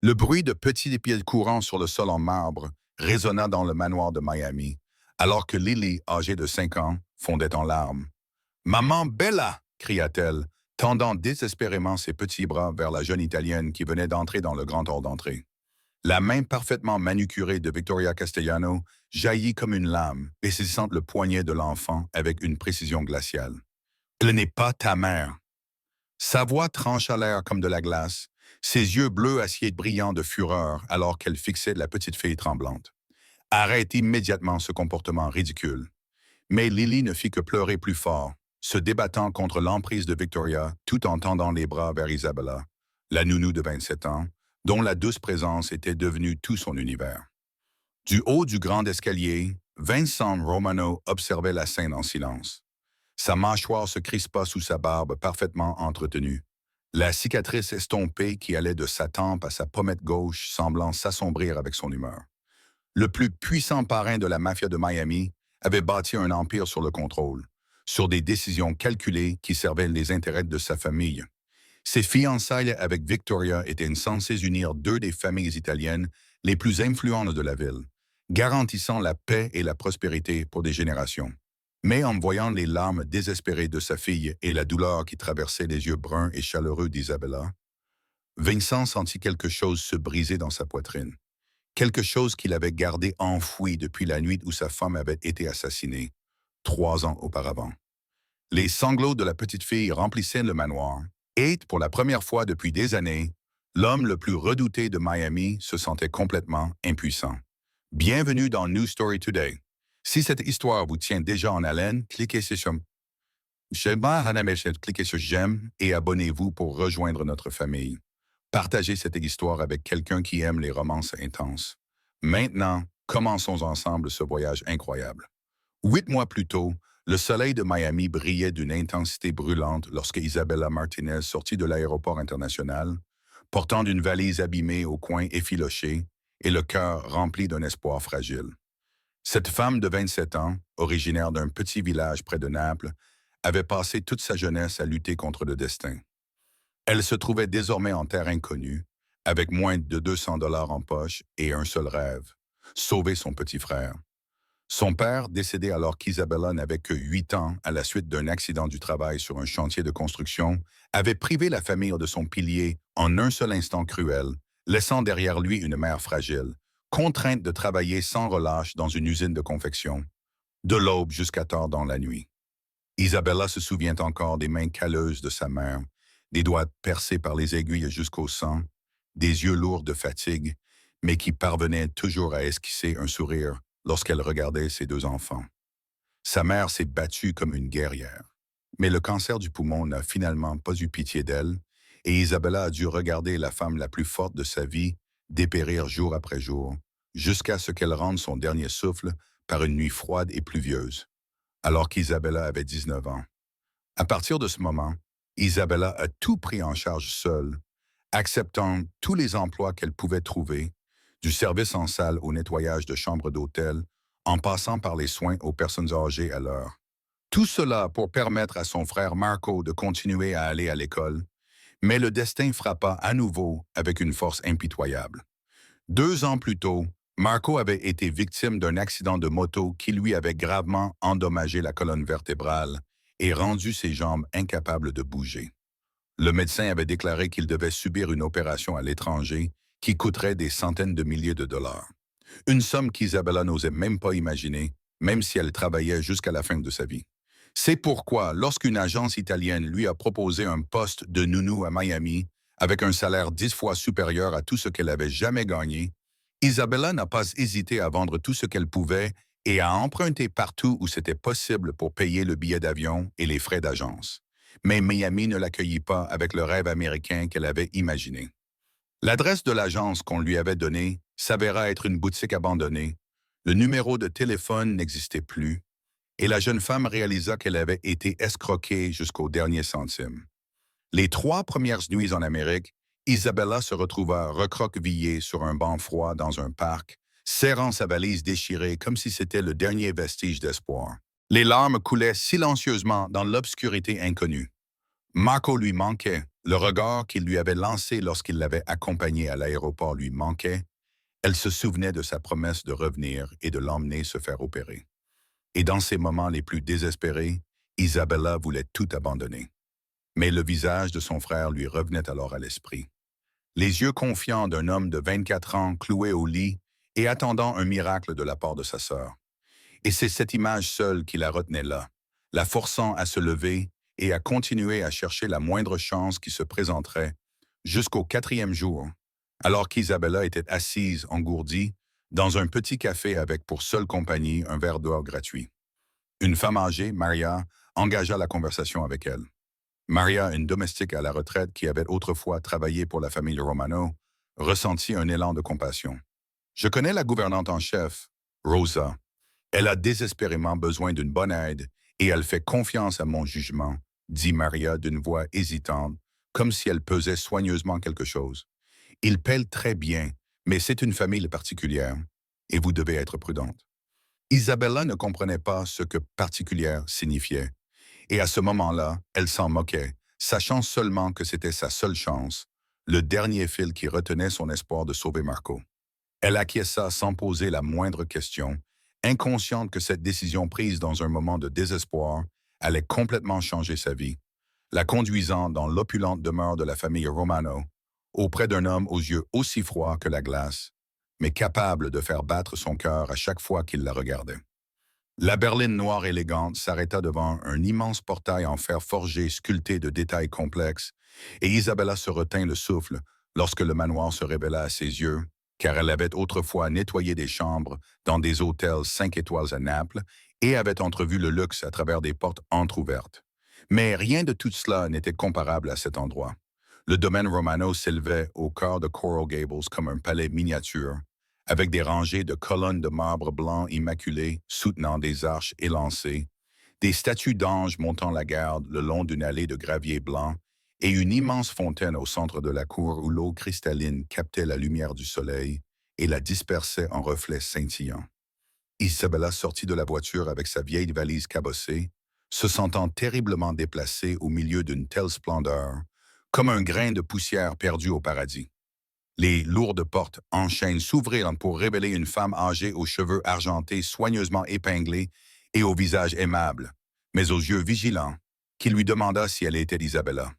Le bruit de petits pieds courants sur le sol en marbre résonna dans le manoir de Miami, alors que Lily, âgée de 5 ans, fondait en larmes. Maman Bella! Cria-t-elle, tendant désespérément ses petits bras vers la jeune Italienne qui venait d'entrer dans le grand hall d'entrée. La main parfaitement manucurée de Victoria Castellano jaillit comme une lame, saisissant le poignet de l'enfant avec une précision glaciale. Elle n'est pas ta mère. Sa voix trancha l'air comme de la glace, ses yeux bleus acier brillants de fureur alors qu'elle fixait la petite fille tremblante. Arrête immédiatement ce comportement ridicule. Mais Lily ne fit que pleurer plus fort, se débattant contre l'emprise de Victoria tout en tendant les bras vers Isabella, la nounou de 27 ans, dont la douce présence était devenue tout son univers. Du haut du grand escalier, Vincent Romano observait la scène en silence. Sa mâchoire se crispa sous sa barbe parfaitement entretenue. La cicatrice estompée qui allait de sa tempe à sa pommette gauche semblant s'assombrir avec son humeur. Le plus puissant parrain de la mafia de Miami avait bâti un empire sur le contrôle, sur des décisions calculées qui servaient les intérêts de sa famille. Ses fiançailles avec Victoria étaient censées unir deux des familles italiennes les plus influentes de la ville, garantissant la paix et la prospérité pour des générations. Mais en voyant les larmes désespérées de sa fille et la douleur qui traversait les yeux bruns et chaleureux d'Isabella, Vincent sentit quelque chose se briser dans sa poitrine, quelque chose qu'il avait gardé enfoui depuis la nuit où sa femme avait été assassinée, 3 ans auparavant. Les sanglots de la petite fille remplissaient le manoir, et, pour la première fois depuis des années, l'homme le plus redouté de Miami se sentait complètement impuissant. Bienvenue dans New Story Today. Si cette histoire vous tient déjà en haleine, cliquez sur j'aime et abonnez-vous pour rejoindre notre famille. Partagez cette histoire avec quelqu'un qui aime les romances intenses. Maintenant, commençons ensemble ce voyage incroyable. 8 mois plus tôt, le soleil de Miami brillait d'une intensité brûlante lorsque Isabella Martinez sortit de l'aéroport international, portant une valise abîmée au coin effiloché et le cœur rempli d'un espoir fragile. Cette femme de 27 ans, originaire d'un petit village près de Naples, avait passé toute sa jeunesse à lutter contre le destin. Elle se trouvait désormais en terre inconnue, avec moins de 200 dollars en poche et un seul rêve, sauver son petit frère. Son père, décédé alors qu'Isabella n'avait que 8 ans à la suite d'un accident du travail sur un chantier de construction, avait privé la famille de son pilier en un seul instant cruel, laissant derrière lui une mère fragile, contrainte de travailler sans relâche dans une usine de confection, de l'aube jusqu'à tard dans la nuit. Isabella se souvient encore des mains calleuses de sa mère, des doigts percés par les aiguilles jusqu'au sang, des yeux lourds de fatigue, mais qui parvenaient toujours à esquisser un sourire lorsqu'elle regardait ses 2 enfants. Sa mère s'est battue comme une guerrière. Mais le cancer du poumon n'a finalement pas eu pitié d'elle, et Isabella a dû regarder la femme la plus forte de sa vie dépérir jour après jour, jusqu'à ce qu'elle rende son dernier souffle par une nuit froide et pluvieuse, alors qu'Isabella avait 19 ans. À partir de ce moment, Isabella a tout pris en charge seule, acceptant tous les emplois qu'elle pouvait trouver, du service en salle au nettoyage de chambres d'hôtel, en passant par les soins aux personnes âgées à l'heure. Tout cela pour permettre à son frère Marco de continuer à aller à l'école, mais le destin frappa à nouveau avec une force impitoyable. 2 ans plus tôt, Marco avait été victime d'un accident de moto qui lui avait gravement endommagé la colonne vertébrale et rendu ses jambes incapables de bouger. Le médecin avait déclaré qu'il devait subir une opération à l'étranger qui coûterait des centaines de milliers de dollars. Une somme qu'Isabella n'osait même pas imaginer, même si elle travaillait jusqu'à la fin de sa vie. C'est pourquoi, lorsqu'une agence italienne lui a proposé un poste de nounou à Miami, avec un salaire 10 fois supérieur à tout ce qu'elle avait jamais gagné, Isabella n'a pas hésité à vendre tout ce qu'elle pouvait et à emprunter partout où c'était possible pour payer le billet d'avion et les frais d'agence. Mais Miami ne l'accueillit pas avec le rêve américain qu'elle avait imaginé. L'adresse de l'agence qu'on lui avait donnée s'avéra être une boutique abandonnée, le numéro de téléphone n'existait plus, et la jeune femme réalisa qu'elle avait été escroquée jusqu'au dernier centime. Les 3 premières nuits en Amérique, Isabella se retrouva recroquevillée sur un banc froid dans un parc, serrant sa valise déchirée comme si c'était le dernier vestige d'espoir. Les larmes coulaient silencieusement dans l'obscurité inconnue. Marco lui manquait, Le regard qu'il lui avait lancé lorsqu'il l'avait accompagnée à l'aéroport lui manquait. Elle se souvenait de sa promesse de revenir et de l'emmener se faire opérer. Et dans ces moments les plus désespérés, Isabella voulait tout abandonner. Mais le visage de son frère lui revenait alors à l'esprit. Les yeux confiants d'un homme de 24 ans cloué au lit et attendant un miracle de la part de sa sœur. Et c'est cette image seule qui la retenait là, la forçant à se lever et à continuer à chercher la moindre chance qui se présenterait jusqu'au quatrième jour, alors qu'Isabella était assise engourdie dans un petit café avec pour seule compagnie un verre d'eau gratuit. Une femme âgée, Maria, engagea la conversation avec elle. Maria, une domestique à la retraite qui avait autrefois travaillé pour la famille Romano, ressentit un élan de compassion. Je connais la gouvernante en chef, Rosa. Elle a désespérément besoin d'une bonne aide et elle fait confiance à mon jugement, dit Maria d'une voix hésitante, comme si elle pesait soigneusement quelque chose. Il pèle très bien, mais c'est une famille particulière et vous devez être prudente. Isabella ne comprenait pas ce que particulière signifiait. Et à ce moment-là, elle s'en moquait, sachant seulement que c'était sa seule chance, le dernier fil qui retenait son espoir de sauver Marco. Elle acquiesça sans poser la moindre question, inconsciente que cette décision prise dans un moment de désespoir allait complètement changer sa vie, la conduisant dans l'opulente demeure de la famille Romano, auprès d'un homme aux yeux aussi froids que la glace, mais capable de faire battre son cœur à chaque fois qu'il la regardait. La berline noire élégante s'arrêta devant un immense portail en fer forgé sculpté de détails complexes, et Isabella se retint le souffle lorsque le manoir se révéla à ses yeux, car elle avait autrefois nettoyé des chambres dans des hôtels 5 étoiles à Naples et avait entrevu le luxe à travers des portes entr'ouvertes. Mais rien de tout cela n'était comparable à cet endroit. Le domaine Romano s'élevait au cœur de Coral Gables comme un palais miniature, avec des rangées de colonnes de marbre blanc immaculé soutenant des arches élancées, des statues d'anges montant la garde le long d'une allée de gravier blanc et une immense fontaine au centre de la cour où l'eau cristalline captait la lumière du soleil et la dispersait en reflets scintillants. Isabella sortit de la voiture avec sa vieille valise cabossée, se sentant terriblement déplacée au milieu d'une telle splendeur, comme un grain de poussière perdu au paradis. Les lourdes portes en chêne s'ouvrirent pour révéler une femme âgée aux cheveux argentés soigneusement épinglés et au visage aimable, mais aux yeux vigilants, qui lui demanda si elle était Isabella.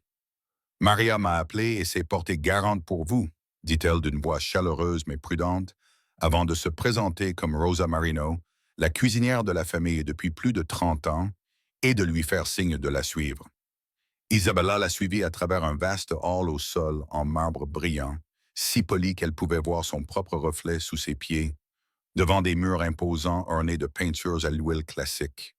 Maria m'a appelée et s'est portée garante pour vous, dit-elle d'une voix chaleureuse mais prudente, avant de se présenter comme Rosa Marino, la cuisinière de la famille depuis plus de 30 ans, et de lui faire signe de la suivre. Isabella la suivit à travers un vaste hall au sol en marbre brillant, si poli qu'elle pouvait voir son propre reflet sous ses pieds, devant des murs imposants ornés de peintures à l'huile classique,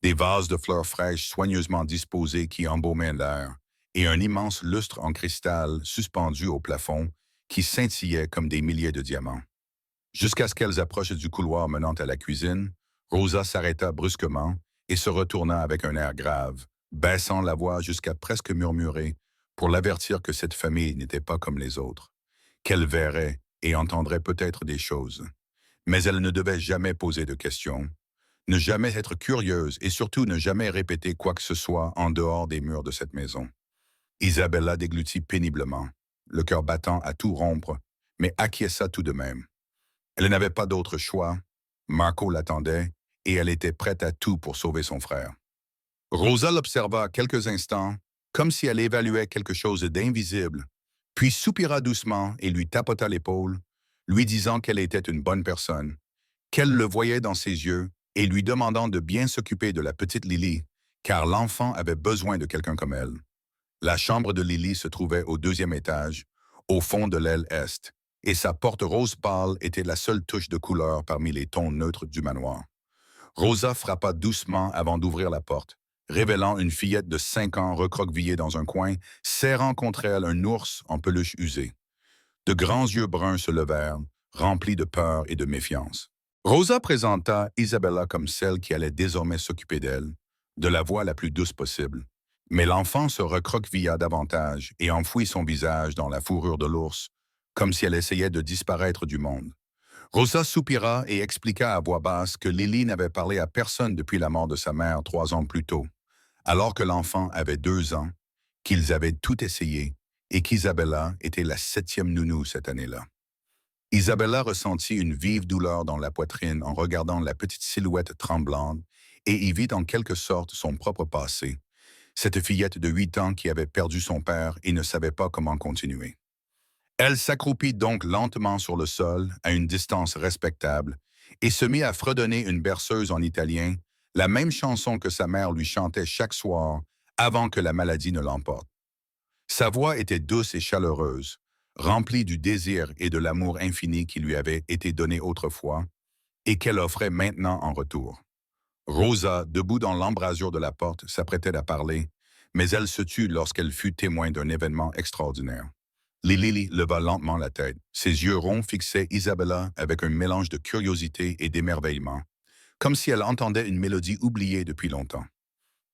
des vases de fleurs fraîches soigneusement disposés qui embaumaient l'air, et un immense lustre en cristal suspendu au plafond qui scintillait comme des milliers de diamants. Jusqu'à ce qu'elles approchent du couloir menant à la cuisine, Rosa s'arrêta brusquement et se retourna avec un air grave, baissant la voix jusqu'à presque murmurer pour l'avertir que cette famille n'était pas comme les autres, qu'elle verrait et entendrait peut-être des choses. Mais elle ne devait jamais poser de questions, ne jamais être curieuse et surtout ne jamais répéter quoi que ce soit en dehors des murs de cette maison. Isabella déglutit péniblement, le cœur battant à tout rompre, mais acquiesça tout de même. Elle n'avait pas d'autre choix. Marco l'attendait et elle était prête à tout pour sauver son frère. Rosa l'observa quelques instants, comme si elle évaluait quelque chose d'invisible, puis soupira doucement et lui tapota l'épaule, lui disant qu'elle était une bonne personne, qu'elle le voyait dans ses yeux et lui demandant de bien s'occuper de la petite Lily, car l'enfant avait besoin de quelqu'un comme elle. La chambre de Lily se trouvait au deuxième étage, au fond de l'aile est, et sa porte rose pâle était la seule touche de couleur parmi les tons neutres du manoir. Rosa frappa doucement avant d'ouvrir la porte, révélant une fillette de 5 ans recroquevillée dans un coin, serrant contre elle un ours en peluche usée. De grands yeux bruns se levèrent, remplis de peur et de méfiance. Rosa présenta Isabella comme celle qui allait désormais s'occuper d'elle, de la voix la plus douce possible. Mais l'enfant se recroquevilla davantage et enfouit son visage dans la fourrure de l'ours, comme si elle essayait de disparaître du monde. Rosa soupira et expliqua à voix basse que Lily n'avait parlé à personne depuis la mort de sa mère 3 ans plus tôt, alors que l'enfant avait 2 ans, qu'ils avaient tout essayé et qu'Isabella était la 7e nounou cette année-là. Isabella ressentit une vive douleur dans la poitrine en regardant la petite silhouette tremblante et y vit en quelque sorte son propre passé, cette fillette de 8 ans qui avait perdu son père et ne savait pas comment continuer. Elle s'accroupit donc lentement sur le sol, à une distance respectable, et se mit à fredonner une berceuse en italien, la même chanson que sa mère lui chantait chaque soir avant que la maladie ne l'emporte. Sa voix était douce et chaleureuse, remplie du désir et de l'amour infini qui lui avait été donné autrefois et qu'elle offrait maintenant en retour. Rosa, debout dans l'embrasure de la porte, s'apprêtait à parler, mais elle se tut lorsqu'elle fut témoin d'un événement extraordinaire. Lily leva lentement la tête. Ses yeux ronds fixaient Isabella avec un mélange de curiosité et d'émerveillement, comme si elle entendait une mélodie oubliée depuis longtemps.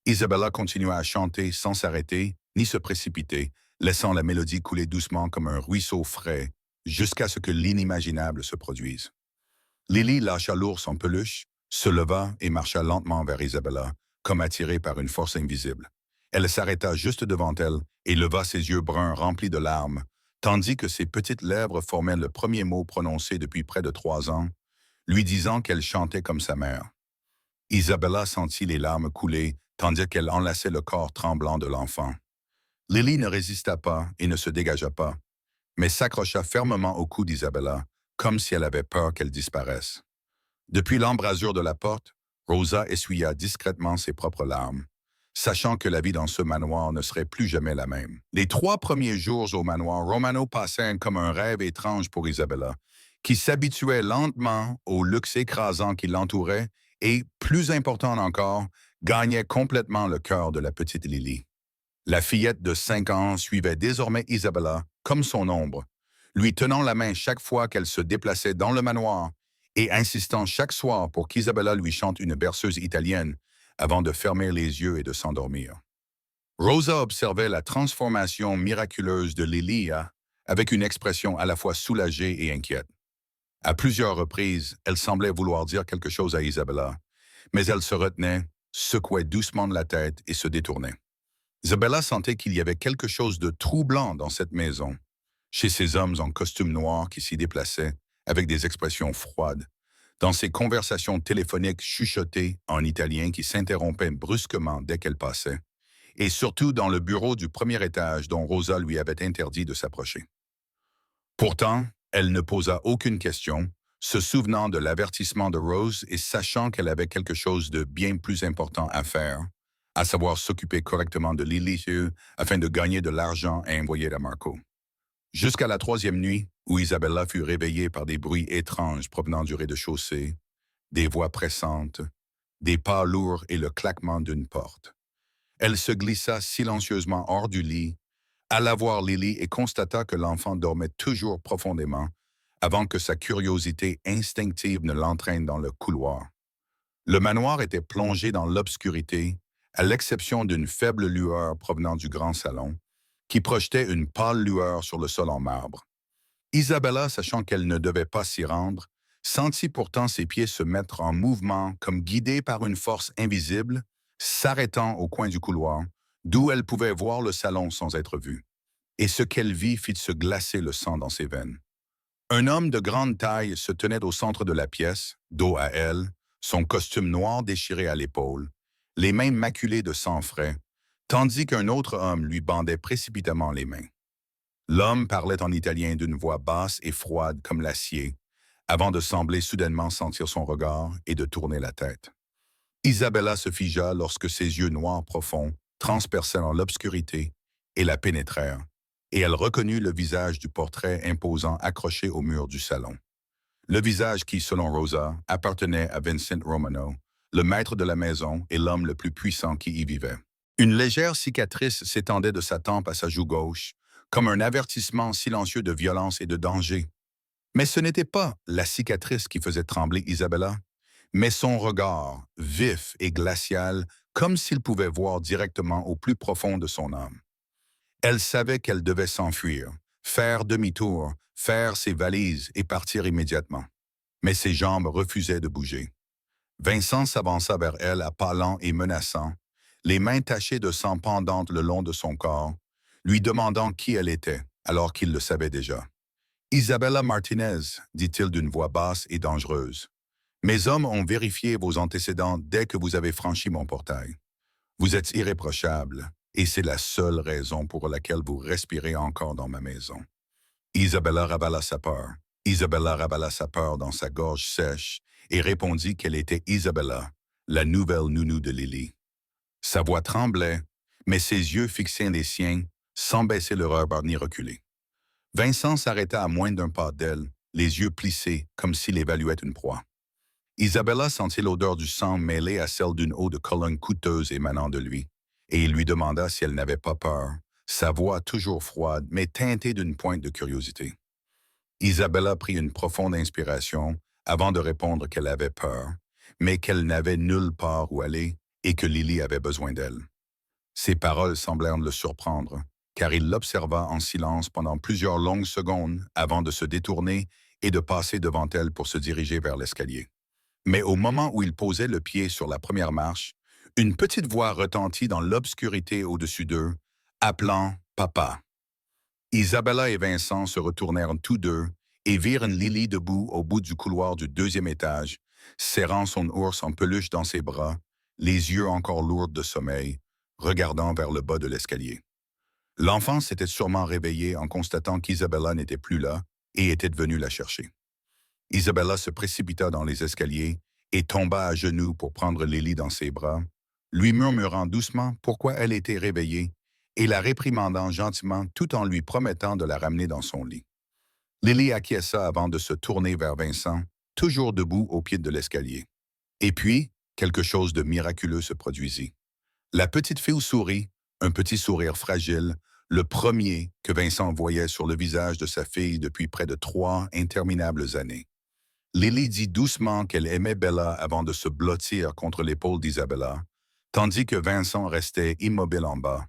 Isabella continua à chanter sans s'arrêter ni se précipiter, laissant la mélodie couler doucement comme un ruisseau frais, jusqu'à ce que l'inimaginable se produise. Lily lâcha l'ours en peluche, se leva et marcha lentement vers Isabella, comme attirée par une force invisible. Elle s'arrêta juste devant elle et leva ses yeux bruns remplis de larmes, tandis que ses petites lèvres formaient le premier mot prononcé depuis près de 3 ans, lui disant qu'elle chantait comme sa mère. Isabella sentit les larmes couler, tandis qu'elle enlaçait le corps tremblant de l'enfant. Lily ne résista pas et ne se dégagea pas, mais s'accrocha fermement au cou d'Isabella, comme si elle avait peur qu'elle disparaisse. Depuis l'embrasure de la porte, Rosa essuya discrètement ses propres larmes, sachant que la vie dans ce manoir ne serait plus jamais la même. Les 3 premiers jours au manoir Romano passaient comme un rêve étrange pour Isabella, qui s'habituait lentement au luxe écrasant qui l'entourait et, plus important encore, gagnait complètement le cœur de la petite Lily. La fillette de 5 ans suivait désormais Isabella comme son ombre, lui tenant la main chaque fois qu'elle se déplaçait dans le manoir et insistant chaque soir pour qu'Isabella lui chante une berceuse italienne avant de fermer les yeux et de s'endormir. Rosa observait la transformation miraculeuse de Lilia avec une expression à la fois soulagée et inquiète. À plusieurs reprises, elle semblait vouloir dire quelque chose à Isabella, mais elle se retenait, secouait doucement de la tête et se détournait. Isabella sentait qu'il y avait quelque chose de troublant dans cette maison, chez ces hommes en costume noir qui s'y déplaçaient, avec des expressions froides, dans ces conversations téléphoniques chuchotées en italien qui s'interrompaient brusquement dès qu'elle passait, et surtout dans le bureau du premier étage dont Rosa lui avait interdit de s'approcher. Pourtant, elle ne posa aucune question, se souvenant de l'avertissement de Rose et sachant qu'elle avait quelque chose de bien plus important à faire, à savoir s'occuper correctement de Lily afin de gagner de l'argent à envoyer à Marco. Jusqu'à la 3e nuit, où Isabella fut réveillée par des bruits étranges provenant du rez-de-chaussée, des voix pressantes, des pas lourds et le claquement d'une porte. Elle se glissa silencieusement hors du lit, alla voir Lily et constata que l'enfant dormait toujours profondément avant que sa curiosité instinctive ne l'entraîne dans le couloir. Le manoir était plongé dans l'obscurité, à l'exception d'une faible lueur provenant du grand salon, qui projetait une pâle lueur sur le sol en marbre. Isabella, sachant qu'elle ne devait pas s'y rendre, sentit pourtant ses pieds se mettre en mouvement comme guidés par une force invisible, s'arrêtant au coin du couloir, d'où elle pouvait voir le salon sans être vue. Et ce qu'elle vit fit se glacer le sang dans ses veines. Un homme de grande taille se tenait au centre de la pièce, dos à elle, son costume noir déchiré à l'épaule, les mains maculées de sang frais, tandis qu'un autre homme lui bandait précipitamment les mains. L'homme parlait en italien d'une voix basse et froide comme l'acier, avant de sembler soudainement sentir son regard et de tourner la tête. Isabella se figea lorsque ses yeux noirs profonds transpercèrent dans l'obscurité et la pénétrèrent, et elle reconnut le visage du portrait imposant accroché au mur du salon. Le visage qui, selon Rosa, appartenait à Vincent Romano, le maître de la maison et l'homme le plus puissant qui y vivait. Une légère cicatrice s'étendait de sa tempe à sa joue gauche, comme un avertissement silencieux de violence et de danger. Mais ce n'était pas la cicatrice qui faisait trembler Isabella, mais son regard, vif et glacial, comme s'il pouvait voir directement au plus profond de son âme. Elle savait qu'elle devait s'enfuir, faire demi-tour, faire ses valises et partir immédiatement. Mais ses jambes refusaient de bouger. Vincent s'avança vers elle à pas lents et menaçants, les mains tachées de sang pendantes le long de son corps, lui demandant qui elle était, alors qu'il le savait déjà. Isabella Martinez, dit-il d'une voix basse et dangereuse. Mes hommes ont vérifié vos antécédents dès que vous avez franchi mon portail. Vous êtes irréprochable, et c'est la seule raison pour laquelle vous respirez encore dans ma maison. Isabella ravala sa peur. Isabella ravala sa peur dans sa gorge sèche et répondit qu'elle était Isabella, la nouvelle nounou de Lily. Sa voix tremblait, mais ses yeux fixaient les siens, sans baisser leur regard ni reculer. Vincent s'arrêta à moins d'un pas d'elle, les yeux plissés, comme s'il évaluait une proie. Isabella sentit l'odeur du sang mêlée à celle d'une eau de Cologne coûteuse émanant de lui, et il lui demanda si elle n'avait pas peur, sa voix toujours froide, mais teintée d'une pointe de curiosité. Isabella prit une profonde inspiration avant de répondre qu'elle avait peur, mais qu'elle n'avait nulle part où aller et que Lily avait besoin d'elle. Ses paroles semblèrent le surprendre, car il l'observa en silence pendant plusieurs longues secondes avant de se détourner et de passer devant elle pour se diriger vers l'escalier. Mais au moment où il posait le pied sur la première marche, une petite voix retentit dans l'obscurité au-dessus d'eux, appelant « Papa ». Isabella et Vincent se retournèrent tous deux et virent Lily debout au bout du couloir du deuxième étage, serrant son ours en peluche dans ses bras, les yeux encore lourds de sommeil, regardant vers le bas de l'escalier. L'enfant s'était sûrement réveillé en constatant qu'Isabella n'était plus là et était venue la chercher. Isabella se précipita dans les escaliers et tomba à genoux pour prendre Lily dans ses bras, lui murmurant doucement pourquoi elle était réveillée et la réprimandant gentiment tout en lui promettant de la ramener dans son lit. Lily acquiesça avant de se tourner vers Vincent, toujours debout au pied de l'escalier. Et puis, quelque chose de miraculeux se produisit. La petite fille sourit, un petit sourire fragile, le premier que Vincent voyait sur le visage de sa fille depuis près de 3 interminables années. Lily dit doucement qu'elle aimait Bella avant de se blottir contre l'épaule d'Isabella, tandis que Vincent restait immobile en bas.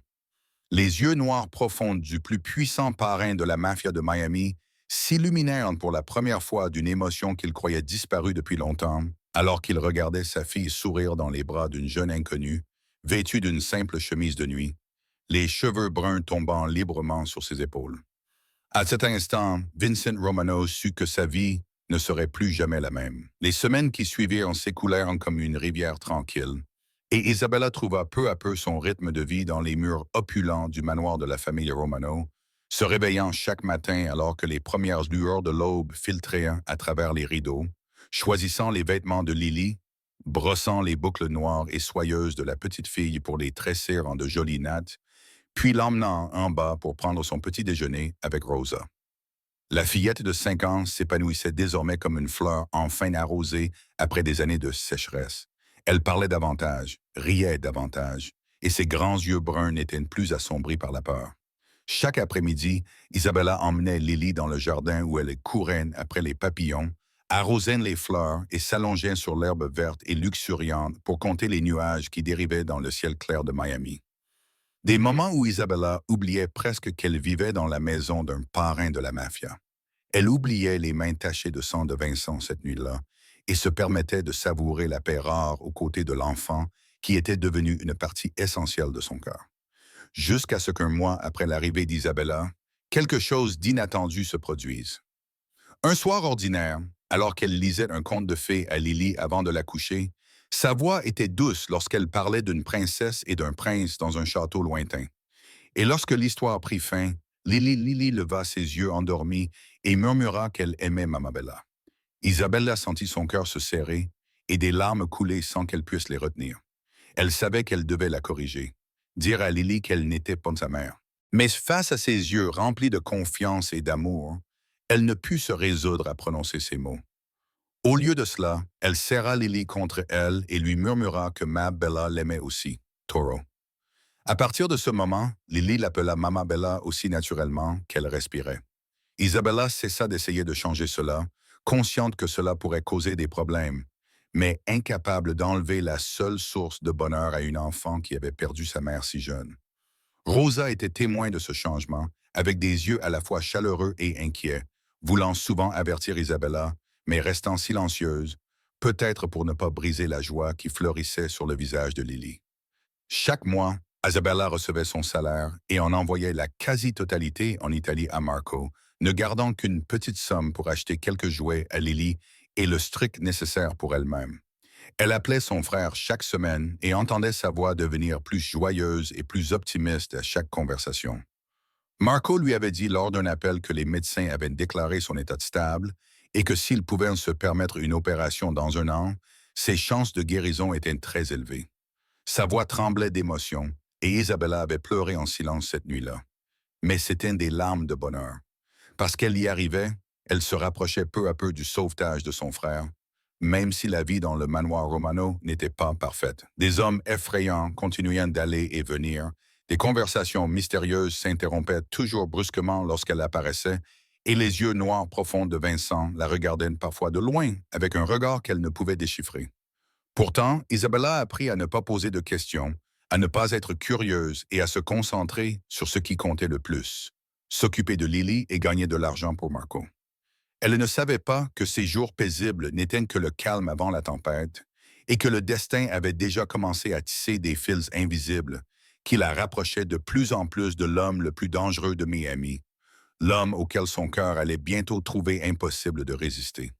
Les yeux noirs profonds du plus puissant parrain de la mafia de Miami s'illuminèrent pour la première fois d'une émotion qu'il croyait disparue depuis longtemps, alors qu'il regardait sa fille sourire dans les bras d'une jeune inconnue, vêtue d'une simple chemise de nuit, les cheveux bruns tombant librement sur ses épaules. À cet instant, Vincent Romano sut que sa vie ne serait plus jamais la même. Les semaines qui suivirent s'écoulèrent comme une rivière tranquille, et Isabella trouva peu à peu son rythme de vie dans les murs opulents du manoir de la famille Romano, se réveillant chaque matin alors que les premières lueurs de l'aube filtraient à travers les rideaux, choisissant les vêtements de Lily, brossant les boucles noires et soyeuses de la petite fille pour les tresser en de jolies nattes, puis l'emmenant en bas pour prendre son petit déjeuner avec Rosa. La fillette de 5 ans s'épanouissait désormais comme une fleur enfin arrosée après des années de sécheresse. Elle parlait davantage, riait davantage, et ses grands yeux bruns n'étaient plus assombris par la peur. Chaque après-midi, Isabella emmenait Lily dans le jardin où elle courait après les papillons, arrosait les fleurs et s'allongeait sur l'herbe verte et luxuriante pour compter les nuages qui dérivaient dans le ciel clair de Miami. Des moments où Isabella oubliait presque qu'elle vivait dans la maison d'un parrain de la mafia. Elle oubliait les mains tachées de sang de Vincent cette nuit-là et se permettait de savourer la paix rare aux côtés de l'enfant qui était devenu une partie essentielle de son cœur. Jusqu'à ce qu'un mois après l'arrivée d'Isabella, quelque chose d'inattendu se produise. Un soir ordinaire, alors qu'elle lisait un conte de fées à Lily avant de la coucher, sa voix était douce lorsqu'elle parlait d'une princesse et d'un prince dans un château lointain. Et lorsque l'histoire prit fin, Lily leva ses yeux endormis et murmura qu'elle aimait Mama Bella. Isabella sentit son cœur se serrer et des larmes couler sans qu'elle puisse les retenir. Elle savait qu'elle devait la corriger, dire à Lily qu'elle n'était pas sa mère. Mais face à ses yeux remplis de confiance et d'amour, elle ne put se résoudre à prononcer ces mots. Au lieu de cela, elle serra Lily contre elle et lui murmura que Ma Bella l'aimait aussi, Toro. À partir de ce moment, Lily l'appela Mama Bella aussi naturellement qu'elle respirait. Isabella cessa d'essayer de changer cela, consciente que cela pourrait causer des problèmes, mais incapable d'enlever la seule source de bonheur à une enfant qui avait perdu sa mère si jeune. Rosa était témoin de ce changement, avec des yeux à la fois chaleureux et inquiets, voulant souvent avertir Isabella, mais restant silencieuse, peut-être pour ne pas briser la joie qui fleurissait sur le visage de Lily. Chaque mois, Isabella recevait son salaire et en envoyait la quasi-totalité en Italie à Marco, ne gardant qu'une petite somme pour acheter quelques jouets à Lily et le strict nécessaire pour elle-même. Elle appelait son frère chaque semaine et entendait sa voix devenir plus joyeuse et plus optimiste à chaque conversation. Marco lui avait dit lors d'un appel que les médecins avaient déclaré son état stable et que s'il pouvait se permettre une opération dans un an, ses chances de guérison étaient très élevées. Sa voix tremblait d'émotion et Isabella avait pleuré en silence cette nuit-là. Mais c'était des larmes de bonheur. Parce qu'elle y arrivait, elle se rapprochait peu à peu du sauvetage de son frère, même si la vie dans le manoir Romano n'était pas parfaite. Des hommes effrayants continuaient d'aller et venir, des conversations mystérieuses s'interrompaient toujours brusquement lorsqu'elle apparaissait, et les yeux noirs profonds de Vincent la regardaient parfois de loin, avec un regard qu'elle ne pouvait déchiffrer. Pourtant, Isabella a appris à ne pas poser de questions, à ne pas être curieuse et à se concentrer sur ce qui comptait le plus, s'occuper de Lily et gagner de l'argent pour Marco. Elle ne savait pas que ces jours paisibles n'étaient que le calme avant la tempête et que le destin avait déjà commencé à tisser des fils invisibles qui la rapprochaient de plus en plus de l'homme le plus dangereux de Miami, l'homme auquel son cœur allait bientôt trouver impossible de résister.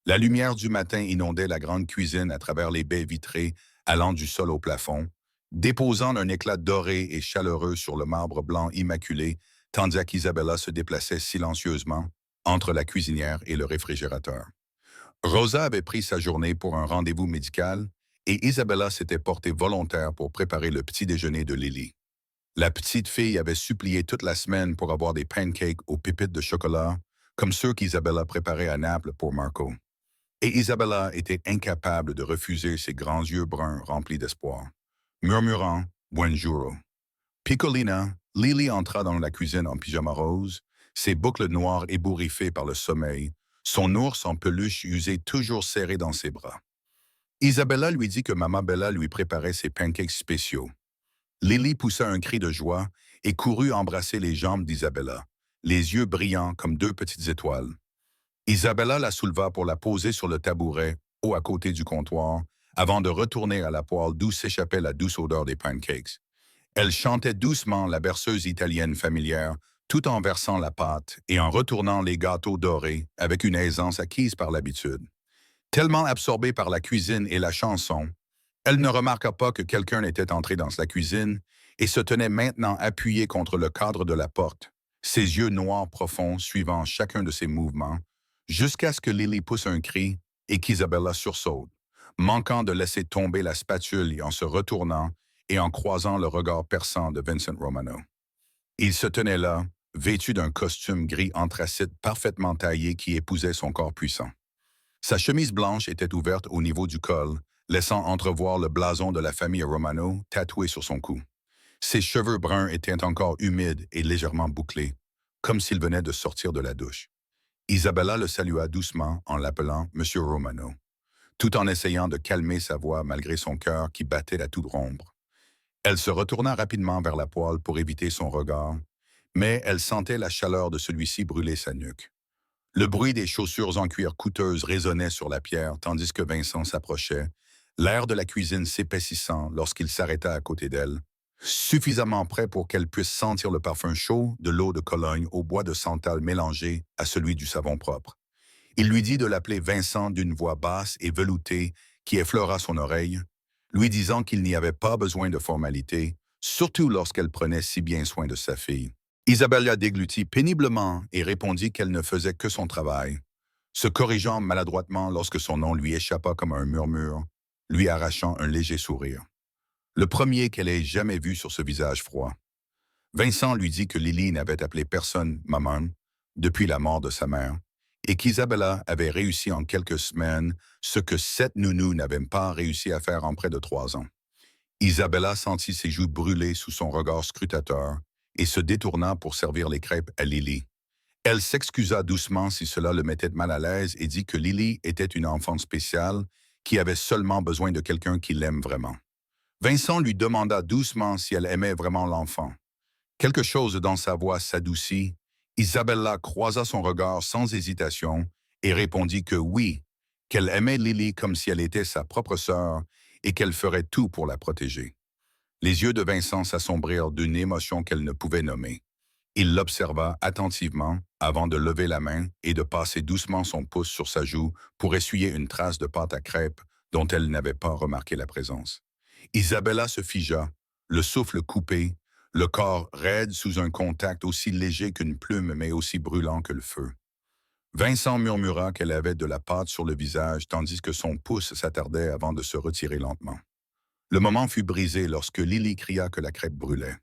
La lumière du matin inondait la grande cuisine à travers les baies vitrées allant du sol au plafond, déposant un éclat doré et chaleureux sur le marbre blanc immaculé, tandis qu'Isabella se déplaçait silencieusement entre la cuisinière et le réfrigérateur. Rosa avait pris sa journée pour un rendez-vous médical et Isabella s'était portée volontaire pour préparer le petit déjeuner de Lily. La petite fille avait supplié toute la semaine pour avoir des pancakes aux pépites de chocolat, comme ceux qu'Isabella préparait à Naples pour Marco. Et Isabella était incapable de refuser ses grands yeux bruns remplis d'espoir. Murmurant « Buongiorno ». Piccolina, Lily entra dans la cuisine en pyjama rose, ses boucles noires ébouriffées par le sommeil, son ours en peluche usé toujours serré dans ses bras. Isabella lui dit que Maman Bella lui préparait ses pancakes spéciaux. Lily poussa un cri de joie et courut embrasser les jambes d'Isabella, les yeux brillants comme deux petites étoiles. Isabella la souleva pour la poser sur le tabouret, haut à côté du comptoir, avant de retourner à la poêle d'où s'échappait la douce odeur des pancakes. Elle chantait doucement la berceuse italienne familière, tout en versant la pâte et en retournant les gâteaux dorés avec une aisance acquise par l'habitude. Tellement absorbée par la cuisine et la chanson, elle ne remarqua pas que quelqu'un était entré dans la cuisine et se tenait maintenant appuyé contre le cadre de la porte, ses yeux noirs profonds suivant chacun de ses mouvements, jusqu'à ce que Lily pousse un cri et qu'Isabella sursaute, manquant de laisser tomber la spatule en se retournant et en croisant le regard perçant de Vincent Romano. Il se tenait là, vêtu d'un costume gris anthracite parfaitement taillé qui épousait son corps puissant. Sa chemise blanche était ouverte au niveau du col, laissant entrevoir le blason de la famille Romano tatoué sur son cou. Ses cheveux bruns étaient encore humides et légèrement bouclés, comme s'il venait de sortir de la douche. Isabella le salua doucement en l'appelant Monsieur Romano, tout en essayant de calmer sa voix malgré son cœur qui battait à toute rompre. Elle se retourna rapidement vers la poêle pour éviter son regard, mais elle sentait la chaleur de celui-ci brûler sa nuque. Le bruit des chaussures en cuir coûteuses résonnait sur la pierre tandis que Vincent s'approchait, l'air de la cuisine s'épaississant lorsqu'il s'arrêta à côté d'elle, suffisamment près pour qu'elle puisse sentir le parfum chaud de l'eau de Cologne au bois de santal mélangé à celui du savon propre. Il lui dit de l'appeler Vincent d'une voix basse et veloutée qui effleura son oreille, lui disant qu'il n'y avait pas besoin de formalité, surtout lorsqu'elle prenait si bien soin de sa fille. Isabella déglutit péniblement et répondit qu'elle ne faisait que son travail, se corrigeant maladroitement lorsque son nom lui échappa comme un murmure, lui arrachant un léger sourire. Le premier qu'elle ait jamais vu sur ce visage froid. Vincent lui dit que Lily n'avait appelé personne « maman » depuis la mort de sa mère, et qu'Isabella avait réussi en quelques semaines ce que 7 nounous n'avaient pas réussi à faire en près de 3 ans. Isabella sentit ses joues brûler sous son regard scrutateur et se détourna pour servir les crêpes à Lily. Elle s'excusa doucement si cela le mettait mal à l'aise et dit que Lily était une enfant spéciale qui avait seulement besoin de quelqu'un qui l'aime vraiment. Vincent lui demanda doucement si elle aimait vraiment l'enfant. Quelque chose dans sa voix s'adoucit. Isabella croisa son regard sans hésitation et répondit que oui, qu'elle aimait Lily comme si elle était sa propre sœur et qu'elle ferait tout pour la protéger. Les yeux de Vincent s'assombrirent d'une émotion qu'elle ne pouvait nommer. Il l'observa attentivement avant de lever la main et de passer doucement son pouce sur sa joue pour essuyer une trace de pâte à crêpes dont elle n'avait pas remarqué la présence. Isabella se figea, le souffle coupé, le corps raide sous un contact aussi léger qu'une plume mais aussi brûlant que le feu. Vincent murmura qu'elle avait de la pâte sur le visage tandis que son pouce s'attardait avant de se retirer lentement. Le moment fut brisé lorsque Lily cria que la crêpe brûlait.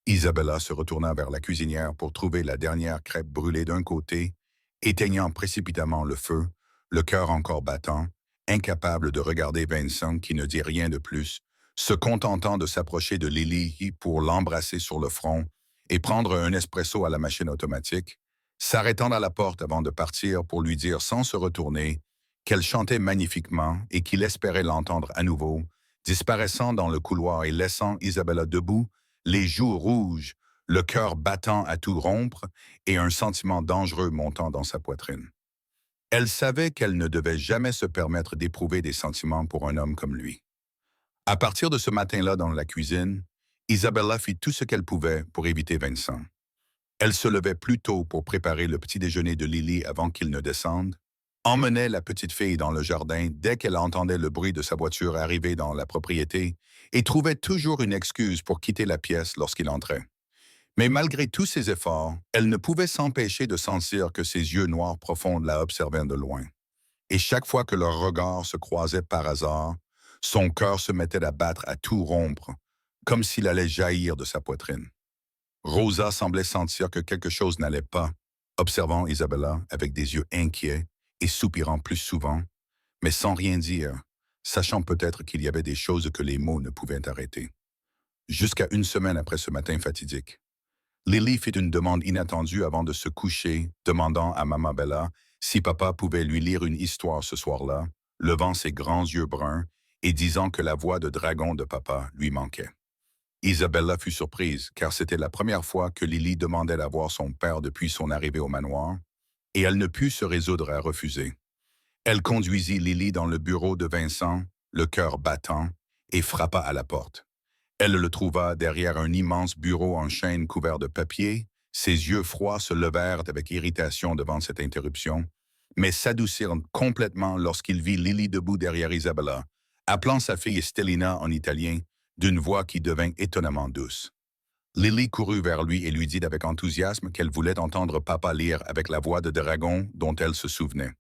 Isabella se retourna vers la cuisinière pour trouver la dernière crêpe brûlée d'un côté, éteignant précipitamment le feu, le cœur encore battant, incapable de regarder Vincent qui ne dit rien de plus, se contentant de s'approcher de Lily pour l'embrasser sur le front et prendre un espresso à la machine automatique, s'arrêtant à la porte avant de partir pour lui dire sans se retourner qu'elle chantait magnifiquement et qu'il espérait l'entendre à nouveau, disparaissant dans le couloir et laissant Isabella debout, les joues rouges, le cœur battant à tout rompre et un sentiment dangereux montant dans sa poitrine. Elle savait qu'elle ne devait jamais se permettre d'éprouver des sentiments pour un homme comme lui. À partir de ce matin-là dans la cuisine, Isabella fit tout ce qu'elle pouvait pour éviter Vincent. Elle se levait plus tôt pour préparer le petit déjeuner de Lily avant qu'il ne descende, emmenait la petite fille dans le jardin dès qu'elle entendait le bruit de sa voiture arriver dans la propriété et trouvait toujours une excuse pour quitter la pièce lorsqu'il entrait. Mais malgré tous ses efforts, elle ne pouvait s'empêcher de sentir que ses yeux noirs profonds la observaient de loin. Et chaque fois que leurs regards se croisaient par hasard, son cœur se mettait à battre à tout rompre, comme s'il allait jaillir de sa poitrine. Rosa semblait sentir que quelque chose n'allait pas, observant Isabella avec des yeux inquiets et soupirant plus souvent, mais sans rien dire, sachant peut-être qu'il y avait des choses que les mots ne pouvaient arrêter. Jusqu'à une semaine après ce matin fatidique, Lily fit une demande inattendue avant de se coucher, demandant à Maman Bella si papa pouvait lui lire une histoire ce soir-là, levant ses grands yeux bruns et disant que la voix de dragon de papa lui manquait. Isabella fut surprise, car c'était la première fois que Lily demandait à voir son père depuis son arrivée au manoir, et elle ne put se résoudre à refuser. Elle conduisit Lily dans le bureau de Vincent, le cœur battant, et frappa à la porte. Elle le trouva derrière un immense bureau en chêne couvert de papier. Ses yeux froids se levèrent avec irritation devant cette interruption, mais s'adoucirent complètement lorsqu'il vit Lily debout derrière Isabella, appelant sa fille Stellina en italien, d'une voix qui devint étonnamment douce. Lily courut vers lui et lui dit avec enthousiasme qu'elle voulait entendre papa lire avec la voix de dragon dont elle se souvenait.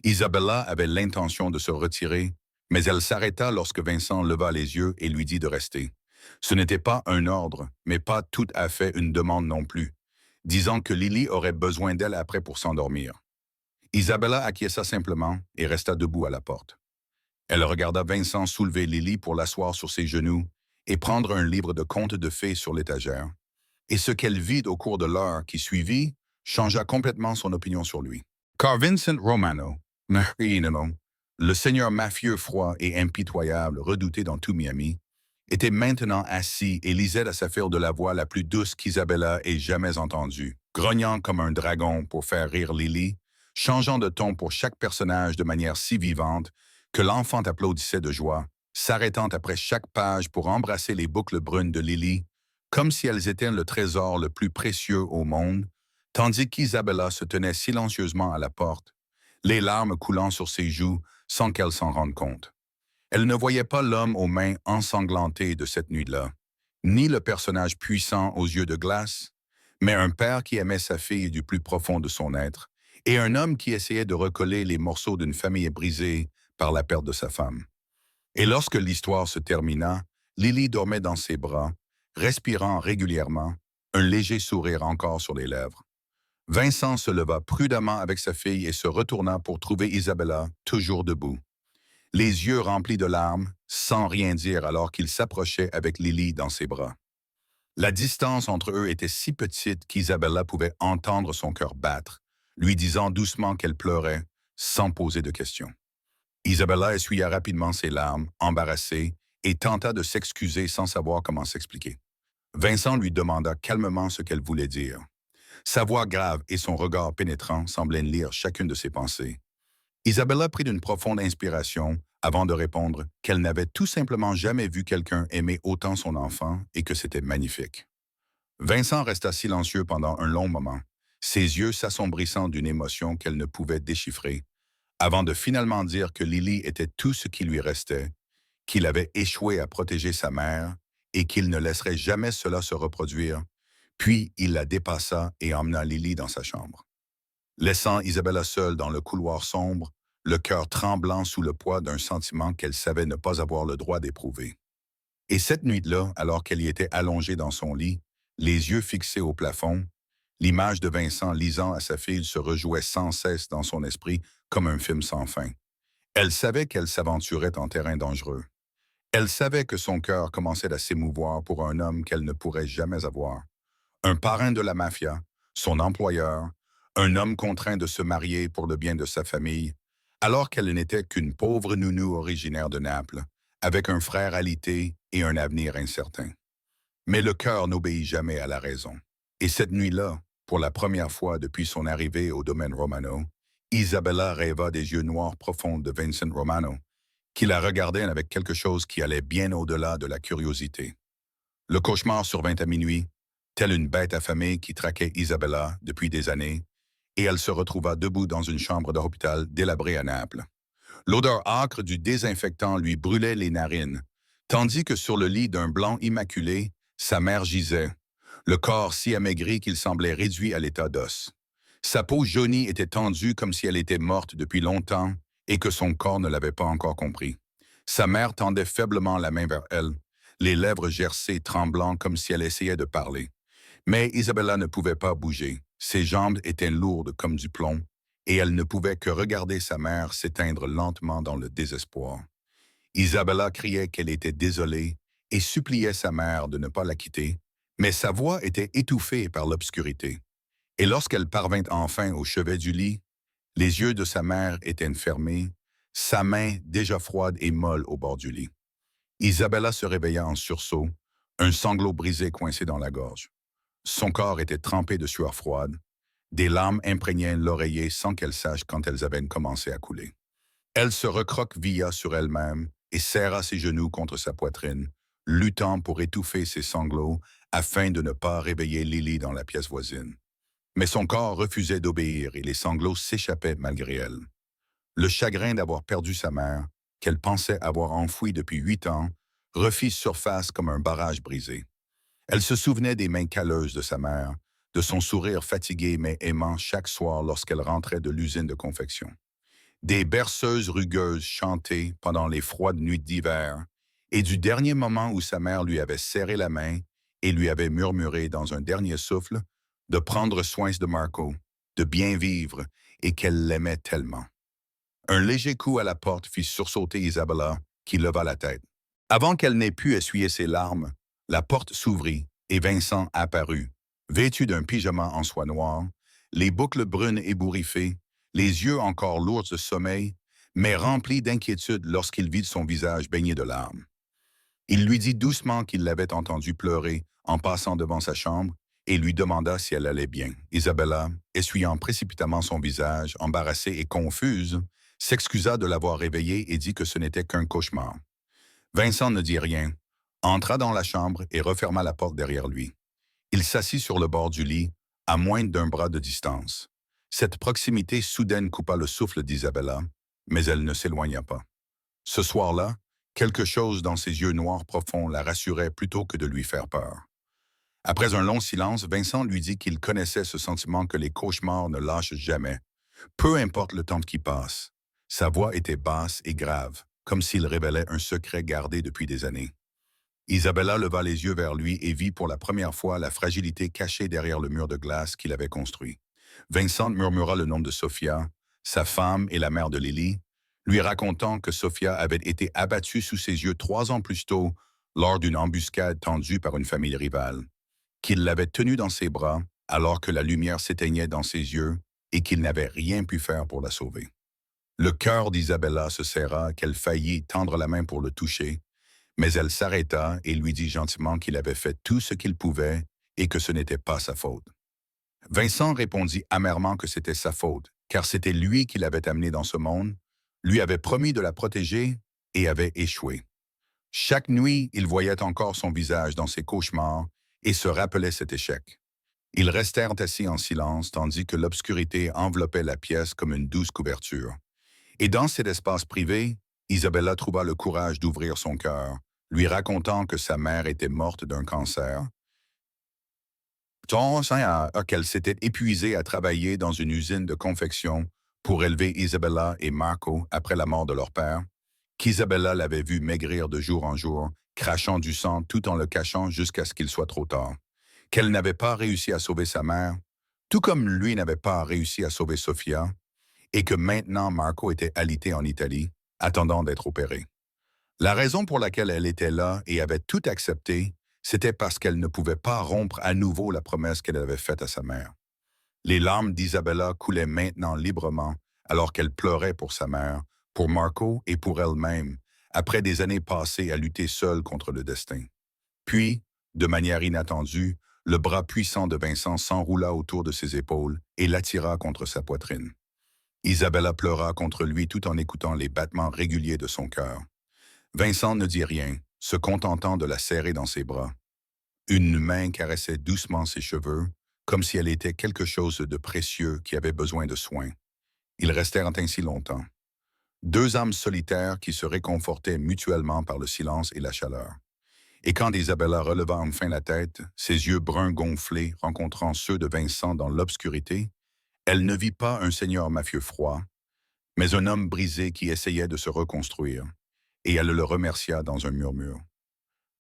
Isabella avait l'intention de se retirer, mais elle s'arrêta lorsque Vincent leva les yeux et lui dit de rester. Ce n'était pas un ordre, mais pas tout à fait une demande non plus, disant que Lily aurait besoin d'elle après pour s'endormir. Isabella acquiesça simplement et resta debout à la porte. Elle regarda Vincent soulever Lily pour l'asseoir sur ses genoux et prendre un livre de contes de fées sur l'étagère, et ce qu'elle vit au cours de l'heure qui suivit changea complètement son opinion sur lui. Car Vincent Romano, le seigneur mafieux froid et impitoyable redouté dans tout Miami, était maintenant assis et lisait à sa fille de la voix la plus douce qu'Isabella ait jamais entendue, grognant comme un dragon pour faire rire Lily, changeant de ton pour chaque personnage de manière si vivante que l'enfant applaudissait de joie, s'arrêtant après chaque page pour embrasser les boucles brunes de Lily, comme si elles étaient le trésor le plus précieux au monde, tandis qu'Isabella se tenait silencieusement à la porte, les larmes coulant sur ses joues sans qu'elle s'en rende compte. Elle ne voyait pas l'homme aux mains ensanglantées de cette nuit-là, ni le personnage puissant aux yeux de glace, mais un père qui aimait sa fille du plus profond de son être, et un homme qui essayait de recoller les morceaux d'une famille brisée par la perte de sa femme. Et lorsque l'histoire se termina, Lily dormait dans ses bras, respirant régulièrement, un léger sourire encore sur les lèvres. Vincent se leva prudemment avec sa fille et se retourna pour trouver Isabella toujours debout, les yeux remplis de larmes, sans rien dire alors qu'il s'approchait avec Lily dans ses bras. La distance entre eux était si petite qu'Isabella pouvait entendre son cœur battre, lui disant doucement qu'elle pleurait, sans poser de questions. Isabella essuya rapidement ses larmes, embarrassée, et tenta de s'excuser sans savoir comment s'expliquer. Vincent lui demanda calmement ce qu'elle voulait dire. Sa voix grave et son regard pénétrant semblaient lire chacune de ses pensées. Isabella prit une profonde inspiration avant de répondre qu'elle n'avait tout simplement jamais vu quelqu'un aimer autant son enfant et que c'était magnifique. Vincent resta silencieux pendant un long moment, ses yeux s'assombrissant d'une émotion qu'elle ne pouvait déchiffrer, avant de finalement dire que Lily était tout ce qui lui restait, qu'il avait échoué à protéger sa mère et qu'il ne laisserait jamais cela se reproduire. Puis il la dépassa et emmena Lily dans sa chambre. Laissant Isabella seule dans le couloir sombre, le cœur tremblant sous le poids d'un sentiment qu'elle savait ne pas avoir le droit d'éprouver. Et cette nuit-là, alors qu'elle y était allongée dans son lit, les yeux fixés au plafond, l'image de Vincent lisant à sa fille se rejouait sans cesse dans son esprit comme un film sans fin. Elle savait qu'elle s'aventurait en terrain dangereux. Elle savait que son cœur commençait à s'émouvoir pour un homme qu'elle ne pourrait jamais avoir. Un parrain de la mafia, son employeur, un homme contraint de se marier pour le bien de sa famille, alors qu'elle n'était qu'une pauvre nounou originaire de Naples, avec un frère alité et un avenir incertain. Mais le cœur n'obéit jamais à la raison. Et cette nuit-là, pour la première fois depuis son arrivée au domaine Romano, Isabella rêva des yeux noirs profonds de Vincent Romano, qui la regardait avec quelque chose qui allait bien au-delà de la curiosité. Le cauchemar survint à minuit, telle une bête affamée qui traquait Isabella depuis des années, et elle se retrouva debout dans une chambre d'hôpital délabrée à Naples. L'odeur âcre du désinfectant lui brûlait les narines, tandis que sur le lit d'un blanc immaculé, sa mère gisait, le corps si amaigri qu'il semblait réduit à l'état d'os. Sa peau jaunie était tendue comme si elle était morte depuis longtemps et que son corps ne l'avait pas encore compris. Sa mère tendait faiblement la main vers elle, les lèvres gercées tremblant comme si elle essayait de parler. Mais Isabella ne pouvait pas bouger. Ses jambes étaient lourdes comme du plomb, et elle ne pouvait que regarder sa mère s'éteindre lentement dans le désespoir. Isabella criait qu'elle était désolée et suppliait sa mère de ne pas la quitter, mais sa voix était étouffée par l'obscurité. Et lorsqu'elle parvint enfin au chevet du lit, les yeux de sa mère étaient fermés, sa main déjà froide et molle au bord du lit. Isabella se réveilla en sursaut, un sanglot brisé coincé dans la gorge. Son corps était trempé de sueur froide. Des larmes imprégnaient l'oreiller sans qu'elle sache quand elles avaient commencé à couler. Elle se recroquevilla sur elle-même et serra ses genoux contre sa poitrine, luttant pour étouffer ses sanglots afin de ne pas réveiller Lily dans la pièce voisine. Mais son corps refusait d'obéir et les sanglots s'échappaient malgré elle. Le chagrin d'avoir perdu sa mère, qu'elle pensait avoir enfouie depuis 8 ans, refit surface comme un barrage brisé. Elle se souvenait des mains calleuses de sa mère, de son sourire fatigué mais aimant chaque soir lorsqu'elle rentrait de l'usine de confection. Des berceuses rugueuses chantées pendant les froides nuits d'hiver, et du dernier moment où sa mère lui avait serré la main et lui avait murmuré dans un dernier souffle de prendre soin de Marco, de bien vivre et qu'elle l'aimait tellement. Un léger coup à la porte fit sursauter Isabella, qui leva la tête. Avant qu'elle n'ait pu essuyer ses larmes, la porte s'ouvrit et Vincent apparut, vêtu d'un pyjama en soie noire, les boucles brunes ébouriffées, les yeux encore lourds de sommeil, mais remplis d'inquiétude lorsqu'il vit son visage baigné de larmes. Il lui dit doucement qu'il l'avait entendu pleurer en passant devant sa chambre et lui demanda si elle allait bien. Isabella, essuyant précipitamment son visage, embarrassée et confuse, s'excusa de l'avoir réveillée et dit que ce n'était qu'un cauchemar. Vincent ne dit rien, entra dans la chambre et referma la porte derrière lui. Il s'assit sur le bord du lit, à moins d'un bras de distance. Cette proximité soudaine coupa le souffle d'Isabella, mais elle ne s'éloigna pas. Ce soir-là, quelque chose dans ses yeux noirs profonds la rassurait plutôt que de lui faire peur. Après un long silence, Vincent lui dit qu'il connaissait ce sentiment que les cauchemars ne lâchent jamais, peu importe le temps qui passe. Sa voix était basse et grave, comme s'il révélait un secret gardé depuis des années. Isabella leva les yeux vers lui et vit pour la première fois la fragilité cachée derrière le mur de glace qu'il avait construit. Vincent murmura le nom de Sophia, sa femme et la mère de Lily, lui racontant que Sophia avait été abattue sous ses yeux 3 ans plus tôt lors d'une embuscade tendue par une famille rivale, qu'il l'avait tenue dans ses bras alors que la lumière s'éteignait dans ses yeux et qu'il n'avait rien pu faire pour la sauver. Le cœur d'Isabella se serra qu'elle faillit tendre la main pour le toucher, mais elle s'arrêta et lui dit gentiment qu'il avait fait tout ce qu'il pouvait et que ce n'était pas sa faute. Vincent répondit amèrement que c'était sa faute, car c'était lui qui l'avait amenée dans ce monde, lui avait promis de la protéger et avait échoué. Chaque nuit, il voyait encore son visage dans ses cauchemars et se rappelait cet échec. Ils restèrent assis en silence tandis que l'obscurité enveloppait la pièce comme une douce couverture. Et dans cet espace privé, Isabella trouva le courage d'ouvrir son cœur, lui racontant que sa mère était morte d'un cancer, qu'elle s'était épuisée à travailler dans une usine de confection pour élever Isabella et Marco après la mort de leur père, qu'Isabella l'avait vu maigrir de jour en jour, crachant du sang tout en le cachant jusqu'à ce qu'il soit trop tard, qu'elle n'avait pas réussi à sauver sa mère, tout comme lui n'avait pas réussi à sauver Sofia, et que maintenant Marco était alité en Italie, attendant d'être opéré. La raison pour laquelle elle était là et avait tout accepté, c'était parce qu'elle ne pouvait pas rompre à nouveau la promesse qu'elle avait faite à sa mère. Les larmes d'Isabella coulaient maintenant librement alors qu'elle pleurait pour sa mère, pour Marco et pour elle-même, après des années passées à lutter seule contre le destin. Puis, de manière inattendue, le bras puissant de Vincent s'enroula autour de ses épaules et l'attira contre sa poitrine. Isabella pleura contre lui tout en écoutant les battements réguliers de son cœur. Vincent ne dit rien, se contentant de la serrer dans ses bras. Une main caressait doucement ses cheveux, comme si elle était quelque chose de précieux qui avait besoin de soins. Ils restèrent ainsi longtemps. Deux âmes solitaires qui se réconfortaient mutuellement par le silence et la chaleur. Et quand Isabella releva enfin la tête, ses yeux bruns gonflés rencontrant ceux de Vincent dans l'obscurité, elle ne vit pas un seigneur mafieux froid, mais un homme brisé qui essayait de se reconstruire, et elle le remercia dans un murmure.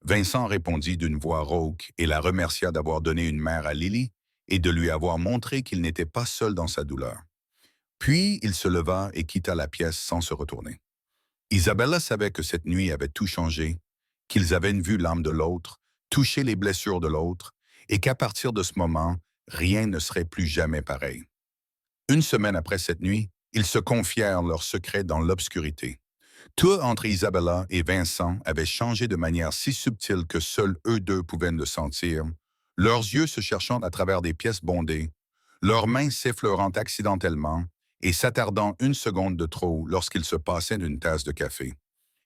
Vincent répondit d'une voix rauque et la remercia d'avoir donné une mère à Lily et de lui avoir montré qu'il n'était pas seul dans sa douleur. Puis il se leva et quitta la pièce sans se retourner. Isabella savait que cette nuit avait tout changé, qu'ils avaient vu l'âme de l'autre, touché les blessures de l'autre, et qu'à partir de ce moment, rien ne serait plus jamais pareil. Une semaine après cette nuit, ils se confièrent leurs secrets dans l'obscurité. Tout entre Isabella et Vincent avait changé de manière si subtile que seuls eux deux pouvaient le sentir, leurs yeux se cherchant à travers des pièces bondées, leurs mains s'effleurant accidentellement et s'attardant une seconde de trop lorsqu'ils se passaient d'une tasse de café.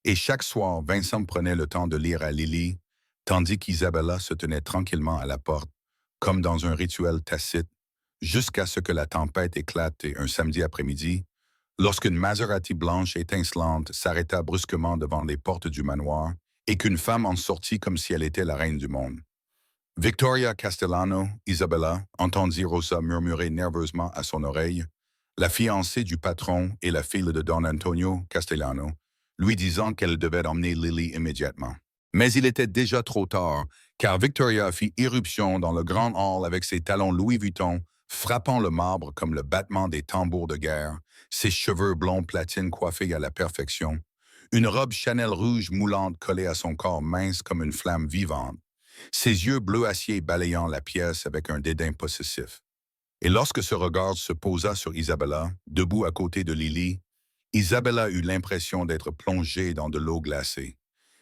Et chaque soir, Vincent prenait le temps de lire à Lily, tandis qu'Isabella se tenait tranquillement à la porte, comme dans un rituel tacite, jusqu'à ce que la tempête éclate et un samedi après-midi, lorsqu'une Maserati blanche étincelante s'arrêta brusquement devant les portes du manoir et qu'une femme en sortit comme si elle était la reine du monde. Victoria Castellano, Isabella, entendit Rosa murmurer nerveusement à son oreille, la fiancée du patron et la fille de Don Antonio Castellano, lui disant qu'elle devait emmener Lily immédiatement. Mais il était déjà trop tard, car Victoria fit irruption dans le grand hall avec ses talons Louis Vuitton, frappant le marbre comme le battement des tambours de guerre, ses cheveux blonds platine coiffés à la perfection, une robe Chanel rouge moulante collée à son corps mince comme une flamme vivante, ses yeux bleu acier balayant la pièce avec un dédain possessif. Et lorsque ce regard se posa sur Isabella, debout à côté de Lily, Isabella eut l'impression d'être plongée dans de l'eau glacée.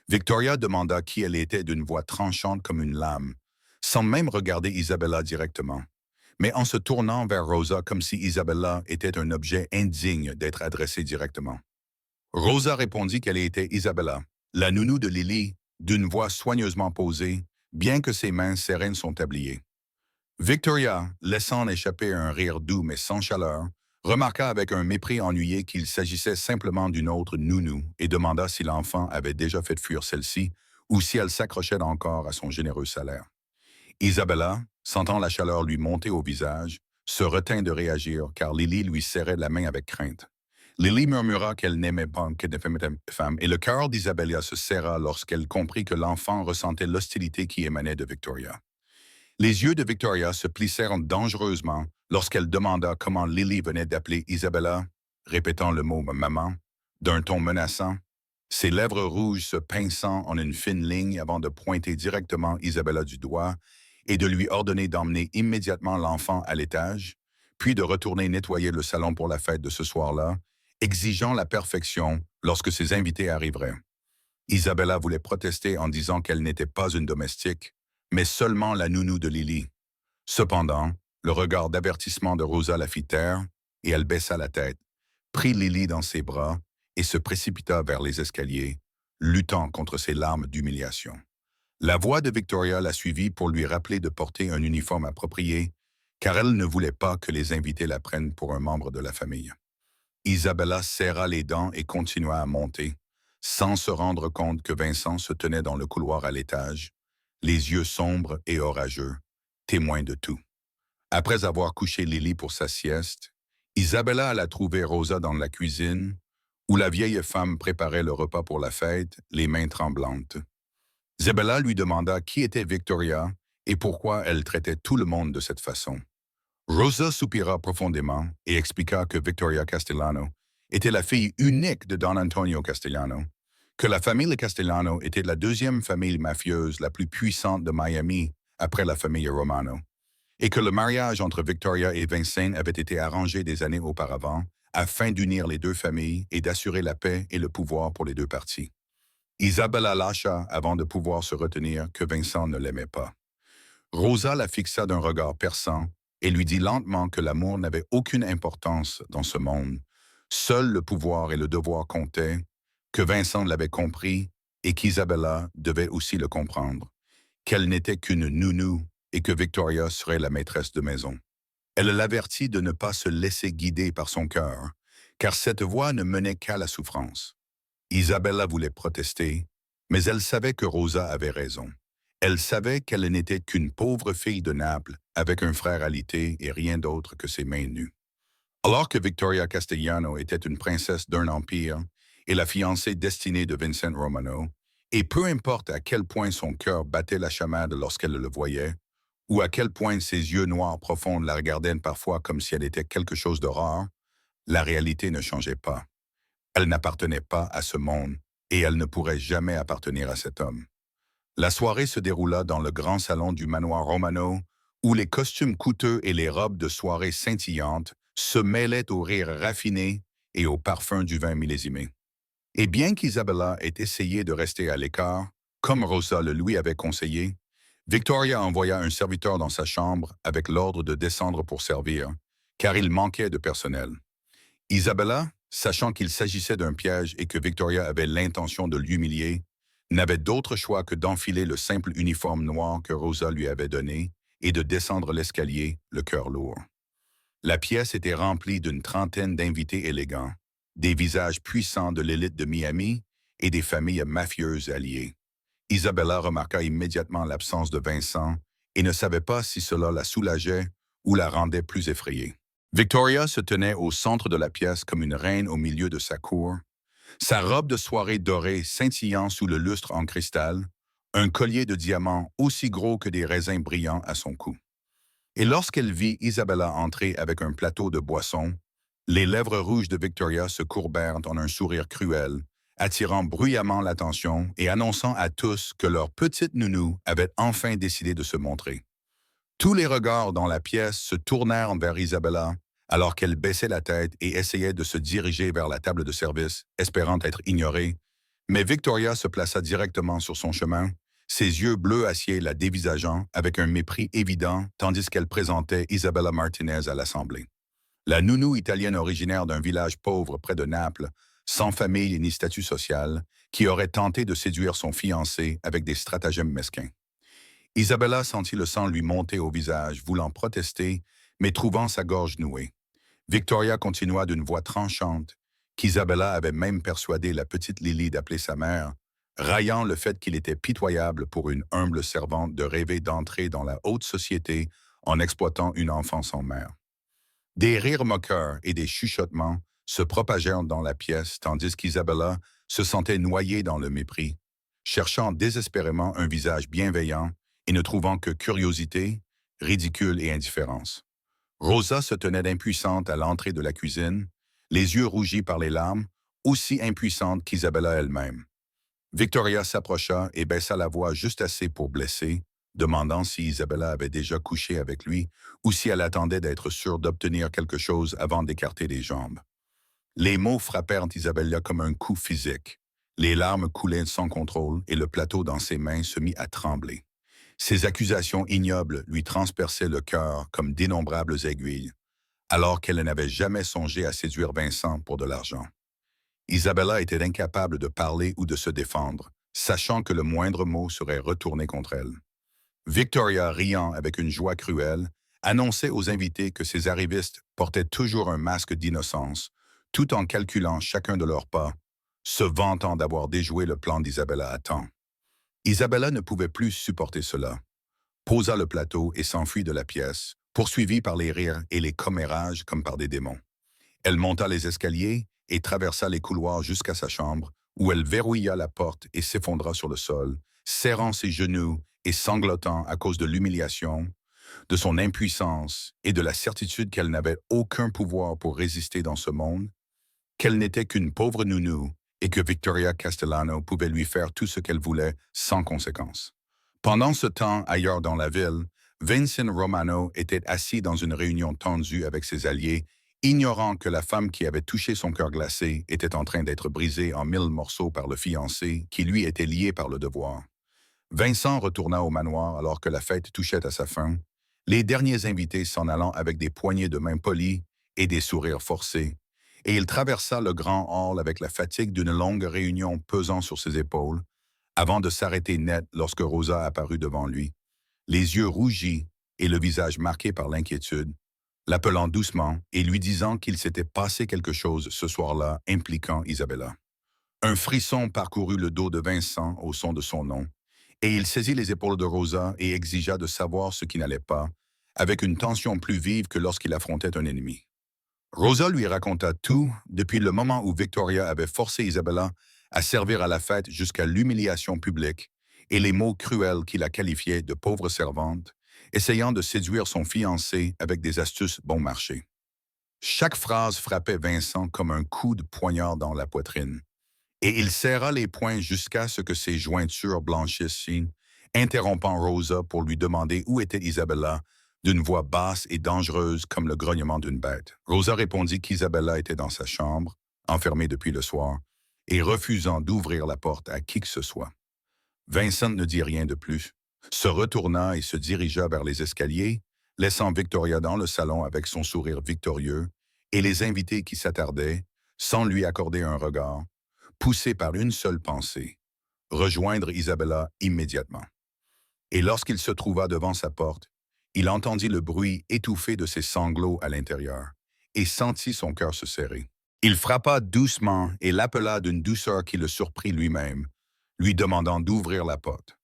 Victoria demanda qui elle était d'une voix tranchante comme une lame, sans même regarder Isabella directement, mais en se tournant vers Rosa comme si Isabella était un objet indigne d'être adressé directement. Rosa répondit qu'elle était Isabella, la nounou de Lily, d'une voix soigneusement posée, bien que ses mains sereines sont tabliées. Victoria, laissant échapper un rire doux mais sans chaleur, remarqua avec un mépris ennuyé qu'il s'agissait simplement d'une autre nounou et demanda si l'enfant avait déjà fait fuir celle-ci ou si elle s'accrochait encore à son généreux salaire. Isabella, sentant la chaleur lui monter au visage, se retint de réagir car Lily lui serrait la main avec crainte. Lily murmura qu'elle n'aimait pas que des femmes et le cœur d'Isabella se serra lorsqu'elle comprit que l'enfant ressentait l'hostilité qui émanait de Victoria. Les yeux de Victoria se plissèrent dangereusement lorsqu'elle demanda comment Lily venait d'appeler Isabella, répétant le mot « maman » d'un ton menaçant, ses lèvres rouges se pinçant en une fine ligne avant de pointer directement Isabella du doigt et de lui ordonner d'emmener immédiatement l'enfant à l'étage, puis de retourner nettoyer le salon pour la fête de ce soir-là, exigeant la perfection lorsque ses invités arriveraient. Isabella voulait protester en disant qu'elle n'était pas une domestique, mais seulement la nounou de Lily. Cependant, le regard d'avertissement de Rosa la fit taire, et elle baissa la tête, prit Lily dans ses bras et se précipita vers les escaliers, luttant contre ses larmes d'humiliation. La voix de Victoria la suivit pour lui rappeler de porter un uniforme approprié, car elle ne voulait pas que les invités la prennent pour un membre de la famille. Isabella serra les dents et continua à monter, sans se rendre compte que Vincent se tenait dans le couloir à l'étage, les yeux sombres et orageux, témoin de tout. Après avoir couché Lily pour sa sieste, Isabella alla trouver Rosa dans la cuisine, où la vieille femme préparait le repas pour la fête, les mains tremblantes. Isabella lui demanda qui était Victoria et pourquoi elle traitait tout le monde de cette façon. Rosa soupira profondément et expliqua que Victoria Castellano était la fille unique de Don Antonio Castellano, que la famille Castellano était la deuxième famille mafieuse la plus puissante de Miami après la famille Romano, et que le mariage entre Victoria et Vincent avait été arrangé des années auparavant afin d'unir les deux familles et d'assurer la paix et le pouvoir pour les deux parties. Isabella lâcha avant de pouvoir se retenir que Vincent ne l'aimait pas. Rosa la fixa d'un regard perçant et lui dit lentement que l'amour n'avait aucune importance dans ce monde. Seul le pouvoir et le devoir comptaient, que Vincent l'avait compris et qu'Isabella devait aussi le comprendre, qu'elle n'était qu'une nounou et que Victoria serait la maîtresse de maison. Elle l'avertit de ne pas se laisser guider par son cœur, car cette voie ne menait qu'à la souffrance. Isabella voulait protester, mais elle savait que Rosa avait raison. Elle savait qu'elle n'était qu'une pauvre fille de Naples, avec un frère alité et rien d'autre que ses mains nues. Alors que Victoria Castellano était une princesse d'un empire et la fiancée destinée de Vincent Romano, et peu importe à quel point son cœur battait la chamade lorsqu'elle le voyait, ou à quel point ses yeux noirs profonds la regardaient parfois comme si elle était quelque chose de rare, la réalité ne changeait pas. Elle n'appartenait pas à ce monde et elle ne pourrait jamais appartenir à cet homme. La soirée se déroula dans le grand salon du manoir Romano, où les costumes coûteux et les robes de soirée scintillantes se mêlaient aux rires raffinés et au parfum du vin millésimé. Et bien qu'Isabella ait essayé de rester à l'écart, comme Rosa le lui avait conseillé, Victoria envoya un serviteur dans sa chambre avec l'ordre de descendre pour servir, car il manquait de personnel. Isabella, sachant qu'il s'agissait d'un piège et que Victoria avait l'intention de l'humilier, n'avait d'autre choix que d'enfiler le simple uniforme noir que Rosa lui avait donné et de descendre l'escalier, le cœur lourd. La pièce était remplie d'une trentaine d'invités élégants, des visages puissants de l'élite de Miami et des familles mafieuses alliées. Isabella remarqua immédiatement l'absence de Vincent et ne savait pas si cela la soulageait ou la rendait plus effrayée. Victoria se tenait au centre de la pièce comme une reine au milieu de sa cour, sa robe de soirée dorée scintillant sous le lustre en cristal, un collier de diamants aussi gros que des raisins brillants à son cou. Et lorsqu'elle vit Isabella entrer avec un plateau de boissons, les lèvres rouges de Victoria se courbèrent en un sourire cruel, attirant bruyamment l'attention et annonçant à tous que leur petite nounou avait enfin décidé de se montrer. Tous les regards dans la pièce se tournèrent vers Isabella, alors qu'elle baissait la tête et essayait de se diriger vers la table de service, espérant être ignorée. Mais Victoria se plaça directement sur son chemin, ses yeux bleu acier la dévisageant avec un mépris évident tandis qu'elle présentait Isabella Martinez à l'Assemblée. La nounou italienne originaire d'un village pauvre près de Naples, sans famille ni statut social, qui aurait tenté de séduire son fiancé avec des stratagèmes mesquins. Isabella sentit le sang lui monter au visage, voulant protester, mais trouvant sa gorge nouée. Victoria continua d'une voix tranchante, qu'Isabella avait même persuadé la petite Lily d'appeler sa mère, raillant le fait qu'il était pitoyable pour une humble servante de rêver d'entrer dans la haute société en exploitant une enfant sans mère. Des rires moqueurs et des chuchotements se propagèrent dans la pièce tandis qu'Isabella se sentait noyée dans le mépris, cherchant désespérément un visage bienveillant et ne trouvant que curiosité, ridicule et indifférence. Rosa se tenait impuissante à l'entrée de la cuisine, les yeux rougis par les larmes, aussi impuissante qu'Isabella elle-même. Victoria s'approcha et baissa la voix juste assez pour blesser, demandant si Isabella avait déjà couché avec lui ou si elle attendait d'être sûre d'obtenir quelque chose avant d'écarter les jambes. Les mots frappèrent Isabella comme un coup physique. Les larmes coulaient sans contrôle et le plateau dans ses mains se mit à trembler. Ces accusations ignobles lui transperçaient le cœur comme d'innombrables aiguilles, alors qu'elle n'avait jamais songé à séduire Vincent pour de l'argent. Isabella était incapable de parler ou de se défendre, sachant que le moindre mot serait retourné contre elle. Victoria, riant avec une joie cruelle, annonçait aux invités que ces arrivistes portaient toujours un masque d'innocence, tout en calculant chacun de leurs pas, se vantant d'avoir déjoué le plan d'Isabella à temps. Isabella ne pouvait plus supporter cela, posa le plateau et s'enfuit de la pièce, poursuivie par les rires et les commérages comme par des démons. Elle monta les escaliers et traversa les couloirs jusqu'à sa chambre, où elle verrouilla la porte et s'effondra sur le sol, serrant ses genoux et sanglotant à cause de l'humiliation, de son impuissance et de la certitude qu'elle n'avait aucun pouvoir pour résister dans ce monde, qu'elle n'était qu'une pauvre nounou et que Victoria Castellano pouvait lui faire tout ce qu'elle voulait sans conséquence. Pendant ce temps, ailleurs dans la ville, Vincent Romano était assis dans une réunion tendue avec ses alliés, ignorant que la femme qui avait touché son cœur glacé était en train d'être brisée en 1000 morceaux par le fiancé qui lui était lié par le devoir. Vincent retourna au manoir alors que la fête touchait à sa fin, les derniers invités s'en allant avec des poignées de main polies et des sourires forcés, et il traversa le grand hall avec la fatigue d'une longue réunion pesant sur ses épaules, avant de s'arrêter net lorsque Rosa apparut devant lui, les yeux rougis et le visage marqué par l'inquiétude, l'appelant doucement et lui disant qu'il s'était passé quelque chose ce soir-là impliquant Isabella. Un frisson parcourut le dos de Vincent au son de son nom, et il saisit les épaules de Rosa et exigea de savoir ce qui n'allait pas, avec une tension plus vive que lorsqu'il affrontait un ennemi. Rosa lui raconta tout depuis le moment où Victoria avait forcé Isabella à servir à la fête jusqu'à l'humiliation publique et les mots cruels qui la qualifiaient de pauvre servante, essayant de séduire son fiancé avec des astuces bon marché. Chaque phrase frappait Vincent comme un coup de poignard dans la poitrine, et il serra les poings jusqu'à ce que ses jointures blanchissent, interrompant Rosa pour lui demander où était Isabella, d'une voix basse et dangereuse comme le grognement d'une bête. Rosa répondit qu'Isabella était dans sa chambre, enfermée depuis le soir, et refusant d'ouvrir la porte à qui que ce soit. Vincent ne dit rien de plus, se retourna et se dirigea vers les escaliers, laissant Victoria dans le salon avec son sourire victorieux, et les invités qui s'attardaient, sans lui accorder un regard, poussés par une seule pensée, rejoindre Isabella immédiatement. Et lorsqu'il se trouva devant sa porte, il entendit le bruit étouffé de ses sanglots à l'intérieur et sentit son cœur se serrer. Il frappa doucement et l'appela d'une douceur qui le surprit lui-même, lui demandant d'ouvrir la porte.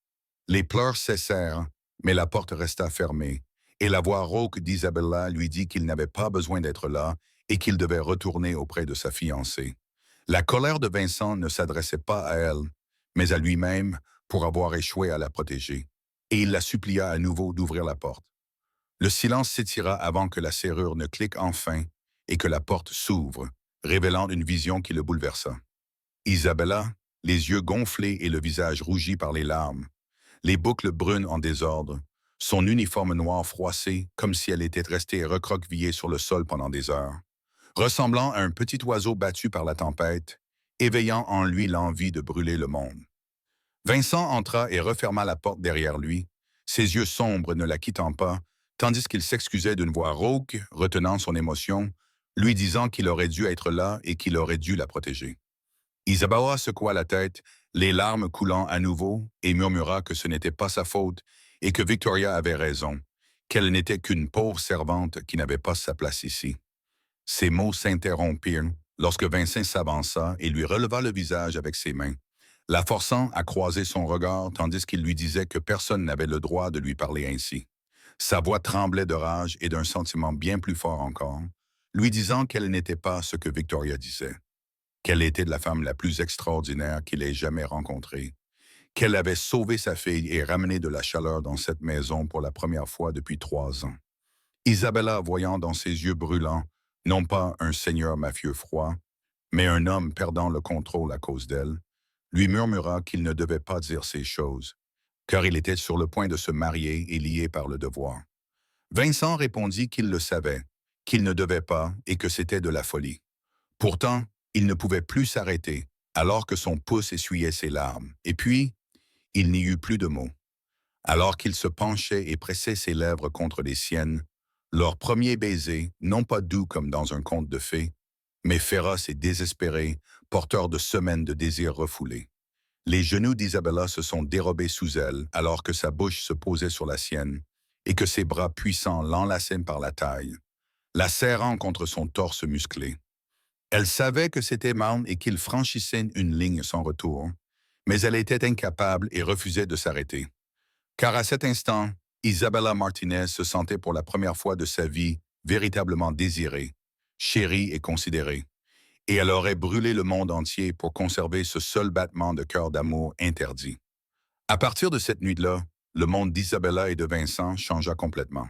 Les pleurs cessèrent, mais la porte resta fermée, et la voix rauque d'Isabella lui dit qu'il n'avait pas besoin d'être là et qu'il devait retourner auprès de sa fiancée. La colère de Vincent ne s'adressait pas à elle, mais à lui-même pour avoir échoué à la protéger, et il la supplia à nouveau d'ouvrir la porte. Le silence s'étira avant que la serrure ne clique enfin et que la porte s'ouvre, révélant une vision qui le bouleversa. Isabella, les yeux gonflés et le visage rougi par les larmes, les boucles brunes en désordre, son uniforme noir froissé comme si elle était restée recroquevillée sur le sol pendant des heures, ressemblant à un petit oiseau battu par la tempête, éveillant en lui l'envie de brûler le monde. Vincent entra et referma la porte derrière lui, ses yeux sombres ne la quittant pas, tandis qu'il s'excusait d'une voix rauque, retenant son émotion, lui disant qu'il aurait dû être là et qu'il aurait dû la protéger. Isabella secoua la tête, les larmes coulant à nouveau, et murmura que ce n'était pas sa faute et que Victoria avait raison, qu'elle n'était qu'une pauvre servante qui n'avait pas sa place ici. Ses mots s'interrompirent lorsque Vincent s'avança et lui releva le visage avec ses mains, la forçant à croiser son regard tandis qu'il lui disait que personne n'avait le droit de lui parler ainsi. Sa voix tremblait de rage et d'un sentiment bien plus fort encore, lui disant qu'elle n'était pas ce que Victoria disait, qu'elle était la femme la plus extraordinaire qu'il ait jamais rencontrée, qu'elle avait sauvé sa fille et ramené de la chaleur dans cette maison pour la première fois depuis 3 ans. Isabella, voyant dans ses yeux brûlants, non pas un seigneur mafieux froid, mais un homme perdant le contrôle à cause d'elle, lui murmura qu'il ne devait pas dire ces choses, car il était sur le point de se marier et lié par le devoir. Vincent répondit qu'il le savait, qu'il ne devait pas et que c'était de la folie. Pourtant, il ne pouvait plus s'arrêter, alors que son pouce essuyait ses larmes, et puis, il n'y eut plus de mots. Alors qu'il se penchait et pressait ses lèvres contre les siennes, leur premier baiser, non pas doux comme dans un conte de fées, mais féroce et désespéré, porteur de semaines de désirs refoulés. Les genoux d'Isabella se sont dérobés sous elle alors que sa bouche se posait sur la sienne et que ses bras puissants l'enlaçaient par la taille, la serrant contre son torse musclé. Elle savait que c'était Mount et qu'il franchissait une ligne sans retour, mais elle était incapable et refusait de s'arrêter. Car à cet instant, Isabella Martinez se sentait pour la première fois de sa vie véritablement désirée, chérie et considérée, et elle aurait brûlé le monde entier pour conserver ce seul battement de cœur d'amour interdit. À partir de cette nuit-là, le monde d'Isabella et de Vincent changea complètement.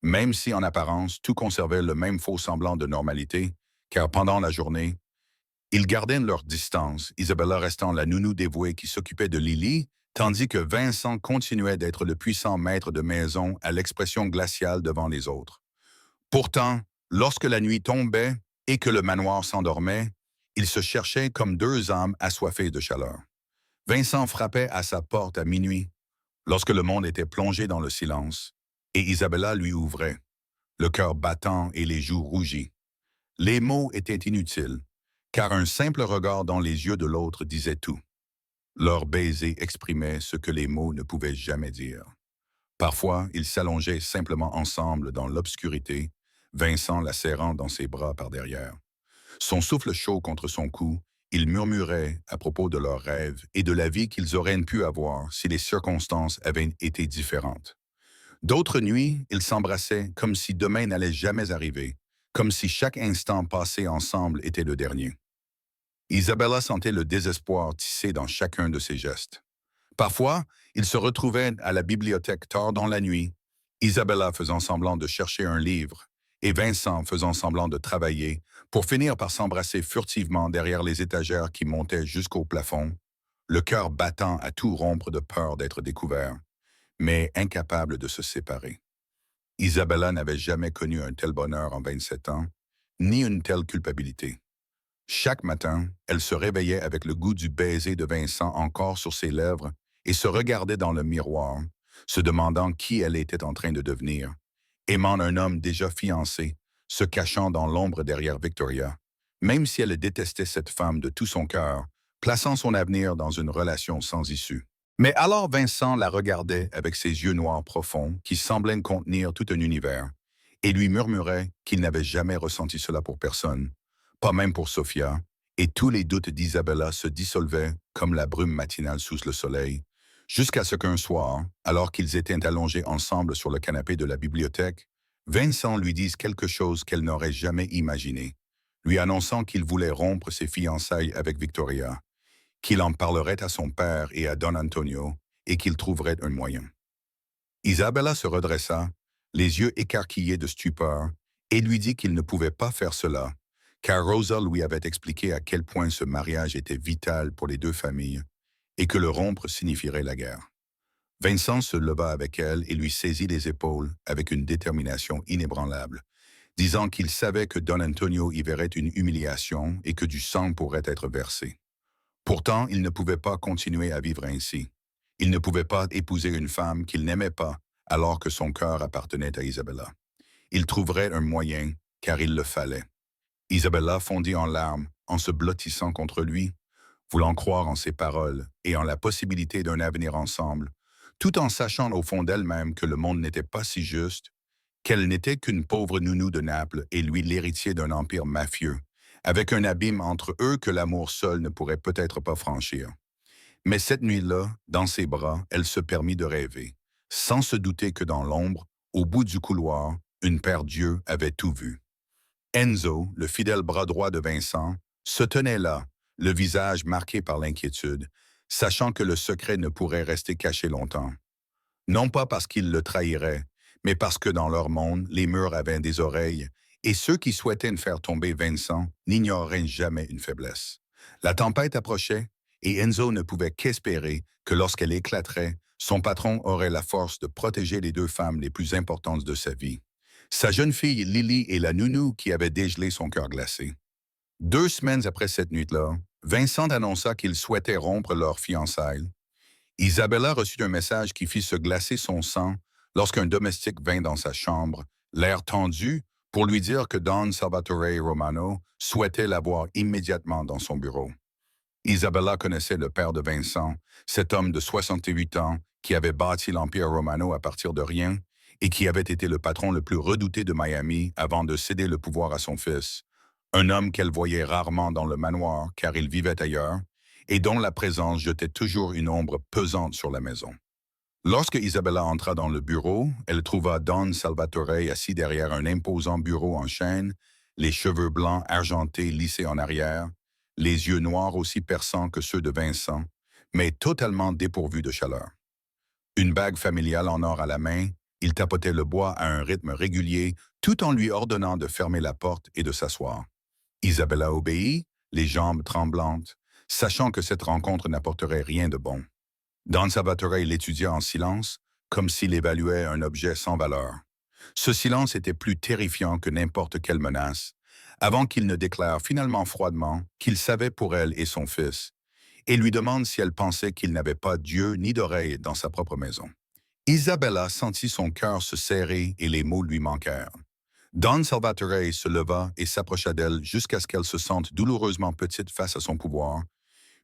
Même si en apparence tout conservait le même faux semblant de normalité, car pendant la journée, ils gardaient leur distance, Isabella restant la nounou dévouée qui s'occupait de Lily, tandis que Vincent continuait d'être le puissant maître de maison à l'expression glaciale devant les autres. Pourtant, lorsque la nuit tombait et que le manoir s'endormait, ils se cherchaient comme deux âmes assoiffées de chaleur. Vincent frappait à sa porte à minuit, lorsque le monde était plongé dans le silence, et Isabella lui ouvrait, le cœur battant et les joues rougies. Les mots étaient inutiles, car un simple regard dans les yeux de l'autre disait tout. Leur baiser exprimait ce que les mots ne pouvaient jamais dire. Parfois, ils s'allongeaient simplement ensemble dans l'obscurité, Vincent la serrant dans ses bras par derrière. Son souffle chaud contre son cou, il murmurait à propos de leurs rêves et de la vie qu'ils auraient pu avoir si les circonstances avaient été différentes. D'autres nuits, ils s'embrassaient comme si demain n'allait jamais arriver, comme si chaque instant passé ensemble était le dernier. Isabella sentait le désespoir tissé dans chacun de ses gestes. Parfois, ils se retrouvaient à la bibliothèque tard dans la nuit, Isabella faisant semblant de chercher un livre et Vincent faisant semblant de travailler pour finir par s'embrasser furtivement derrière les étagères qui montaient jusqu'au plafond, le cœur battant à tout rompre de peur d'être découvert, mais incapable de se séparer. Isabella n'avait jamais connu un tel bonheur en 27 ans, ni une telle culpabilité. Chaque matin, elle se réveillait avec le goût du baiser de Vincent encore sur ses lèvres et se regardait dans le miroir, se demandant qui elle était en train de devenir, aimant un homme déjà fiancé, se cachant dans l'ombre derrière Victoria, même si elle détestait cette femme de tout son cœur, plaçant son avenir dans une relation sans issue. Mais alors Vincent la regardait avec ses yeux noirs profonds qui semblaient contenir tout un univers, et lui murmurait qu'il n'avait jamais ressenti cela pour personne, pas même pour Sophia, et tous les doutes d'Isabella se dissolvaient comme la brume matinale sous le soleil, jusqu'à ce qu'un soir, alors qu'ils étaient allongés ensemble sur le canapé de la bibliothèque, Vincent lui dise quelque chose qu'elle n'aurait jamais imaginé, lui annonçant qu'il voulait rompre ses fiançailles avec Victoria, qu'il en parlerait à son père et à Don Antonio, et qu'il trouverait un moyen. Isabella se redressa, les yeux écarquillés de stupeur, et lui dit qu'il ne pouvait pas faire cela, car Rosa lui avait expliqué à quel point ce mariage était vital pour les deux familles, et que le rompre signifierait la guerre. Vincent se leva avec elle et lui saisit les épaules avec une détermination inébranlable, disant qu'il savait que Don Antonio y verrait une humiliation et que du sang pourrait être versé. Pourtant, il ne pouvait pas continuer à vivre ainsi. Il ne pouvait pas épouser une femme qu'il n'aimait pas alors que son cœur appartenait à Isabella. Il trouverait un moyen, car il le fallait. Isabella fondit en larmes en se blottissant contre lui, voulant croire en ses paroles et en la possibilité d'un avenir ensemble, tout en sachant au fond d'elle-même que le monde n'était pas si juste, qu'elle n'était qu'une pauvre nounou de Naples et lui l'héritier d'un empire mafieux, avec un abîme entre eux que l'amour seul ne pourrait peut-être pas franchir. Mais cette nuit-là, dans ses bras, elle se permit de rêver, sans se douter que dans l'ombre, au bout du couloir, une paire d'yeux avait tout vu. Enzo, le fidèle bras droit de Vincent, se tenait là, le visage marqué par l'inquiétude, sachant que le secret ne pourrait rester caché longtemps. Non pas parce qu'il le trahirait, mais parce que dans leur monde, les murs avaient des oreilles, et ceux qui souhaitaient faire tomber Vincent n'ignoreraient jamais une faiblesse. La tempête approchait, et Enzo ne pouvait qu'espérer que lorsqu'elle éclaterait, son patron aurait la force de protéger les deux femmes les plus importantes de sa vie. Sa jeune fille Lily et la nounou qui avait dégelé son cœur glacé. 2 semaines après cette nuit-là, Vincent annonça qu'il souhaitait rompre leur fiançailles. Isabella reçut un message qui fit se glacer son sang lorsqu'un domestique vint dans sa chambre, l'air tendu, pour lui dire que Don Salvatore Romano souhaitait l'avoir immédiatement dans son bureau. Isabella connaissait le père de Vincent, cet homme de 68 ans qui avait bâti l'Empire Romano à partir de rien et qui avait été le patron le plus redouté de Miami avant de céder le pouvoir à son fils, un homme qu'elle voyait rarement dans le manoir car il vivait ailleurs et dont la présence jetait toujours une ombre pesante sur la maison. Lorsque Isabella entra dans le bureau, elle trouva Don Salvatore assis derrière un imposant bureau en chêne, les cheveux blancs argentés lissés en arrière, les yeux noirs aussi perçants que ceux de Vincent, mais totalement dépourvus de chaleur. Une bague familiale en or à la main, il tapotait le bois à un rythme régulier, tout en lui ordonnant de fermer la porte et de s'asseoir. Isabella obéit, les jambes tremblantes, sachant que cette rencontre n'apporterait rien de bon. Don Salvatore l'étudia en silence, comme s'il évaluait un objet sans valeur. Ce silence était plus terrifiant que n'importe quelle menace, avant qu'il ne déclare finalement froidement qu'il savait pour elle et son fils, et lui demande si elle pensait qu'il n'avait pas d'yeux ni d'oreilles dans sa propre maison. Isabella sentit son cœur se serrer et les mots lui manquèrent. Don Salvatore se leva et s'approcha d'elle jusqu'à ce qu'elle se sente douloureusement petite face à son pouvoir,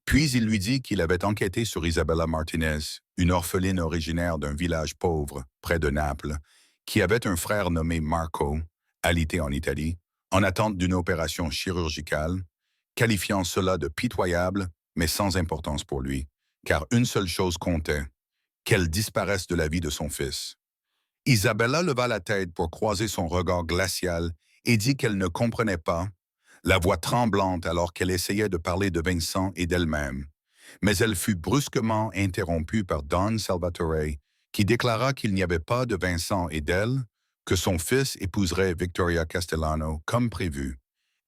puis il lui dit qu'il avait enquêté sur Isabella Martinez, une orpheline originaire d'un village pauvre, près de Naples, qui avait un frère nommé Marco, alité en Italie, en attente d'une opération chirurgicale, qualifiant cela de pitoyable, mais sans importance pour lui, car une seule chose comptait, qu'elle disparaisse de la vie de son fils. Isabella leva la tête pour croiser son regard glacial et dit qu'elle ne comprenait pas, la voix tremblante alors qu'elle essayait de parler de Vincent et d'elle-même. Mais elle fut brusquement interrompue par Don Salvatore, qui déclara qu'il n'y avait pas de Vincent et d'elle, que son fils épouserait Victoria Castellano comme prévu,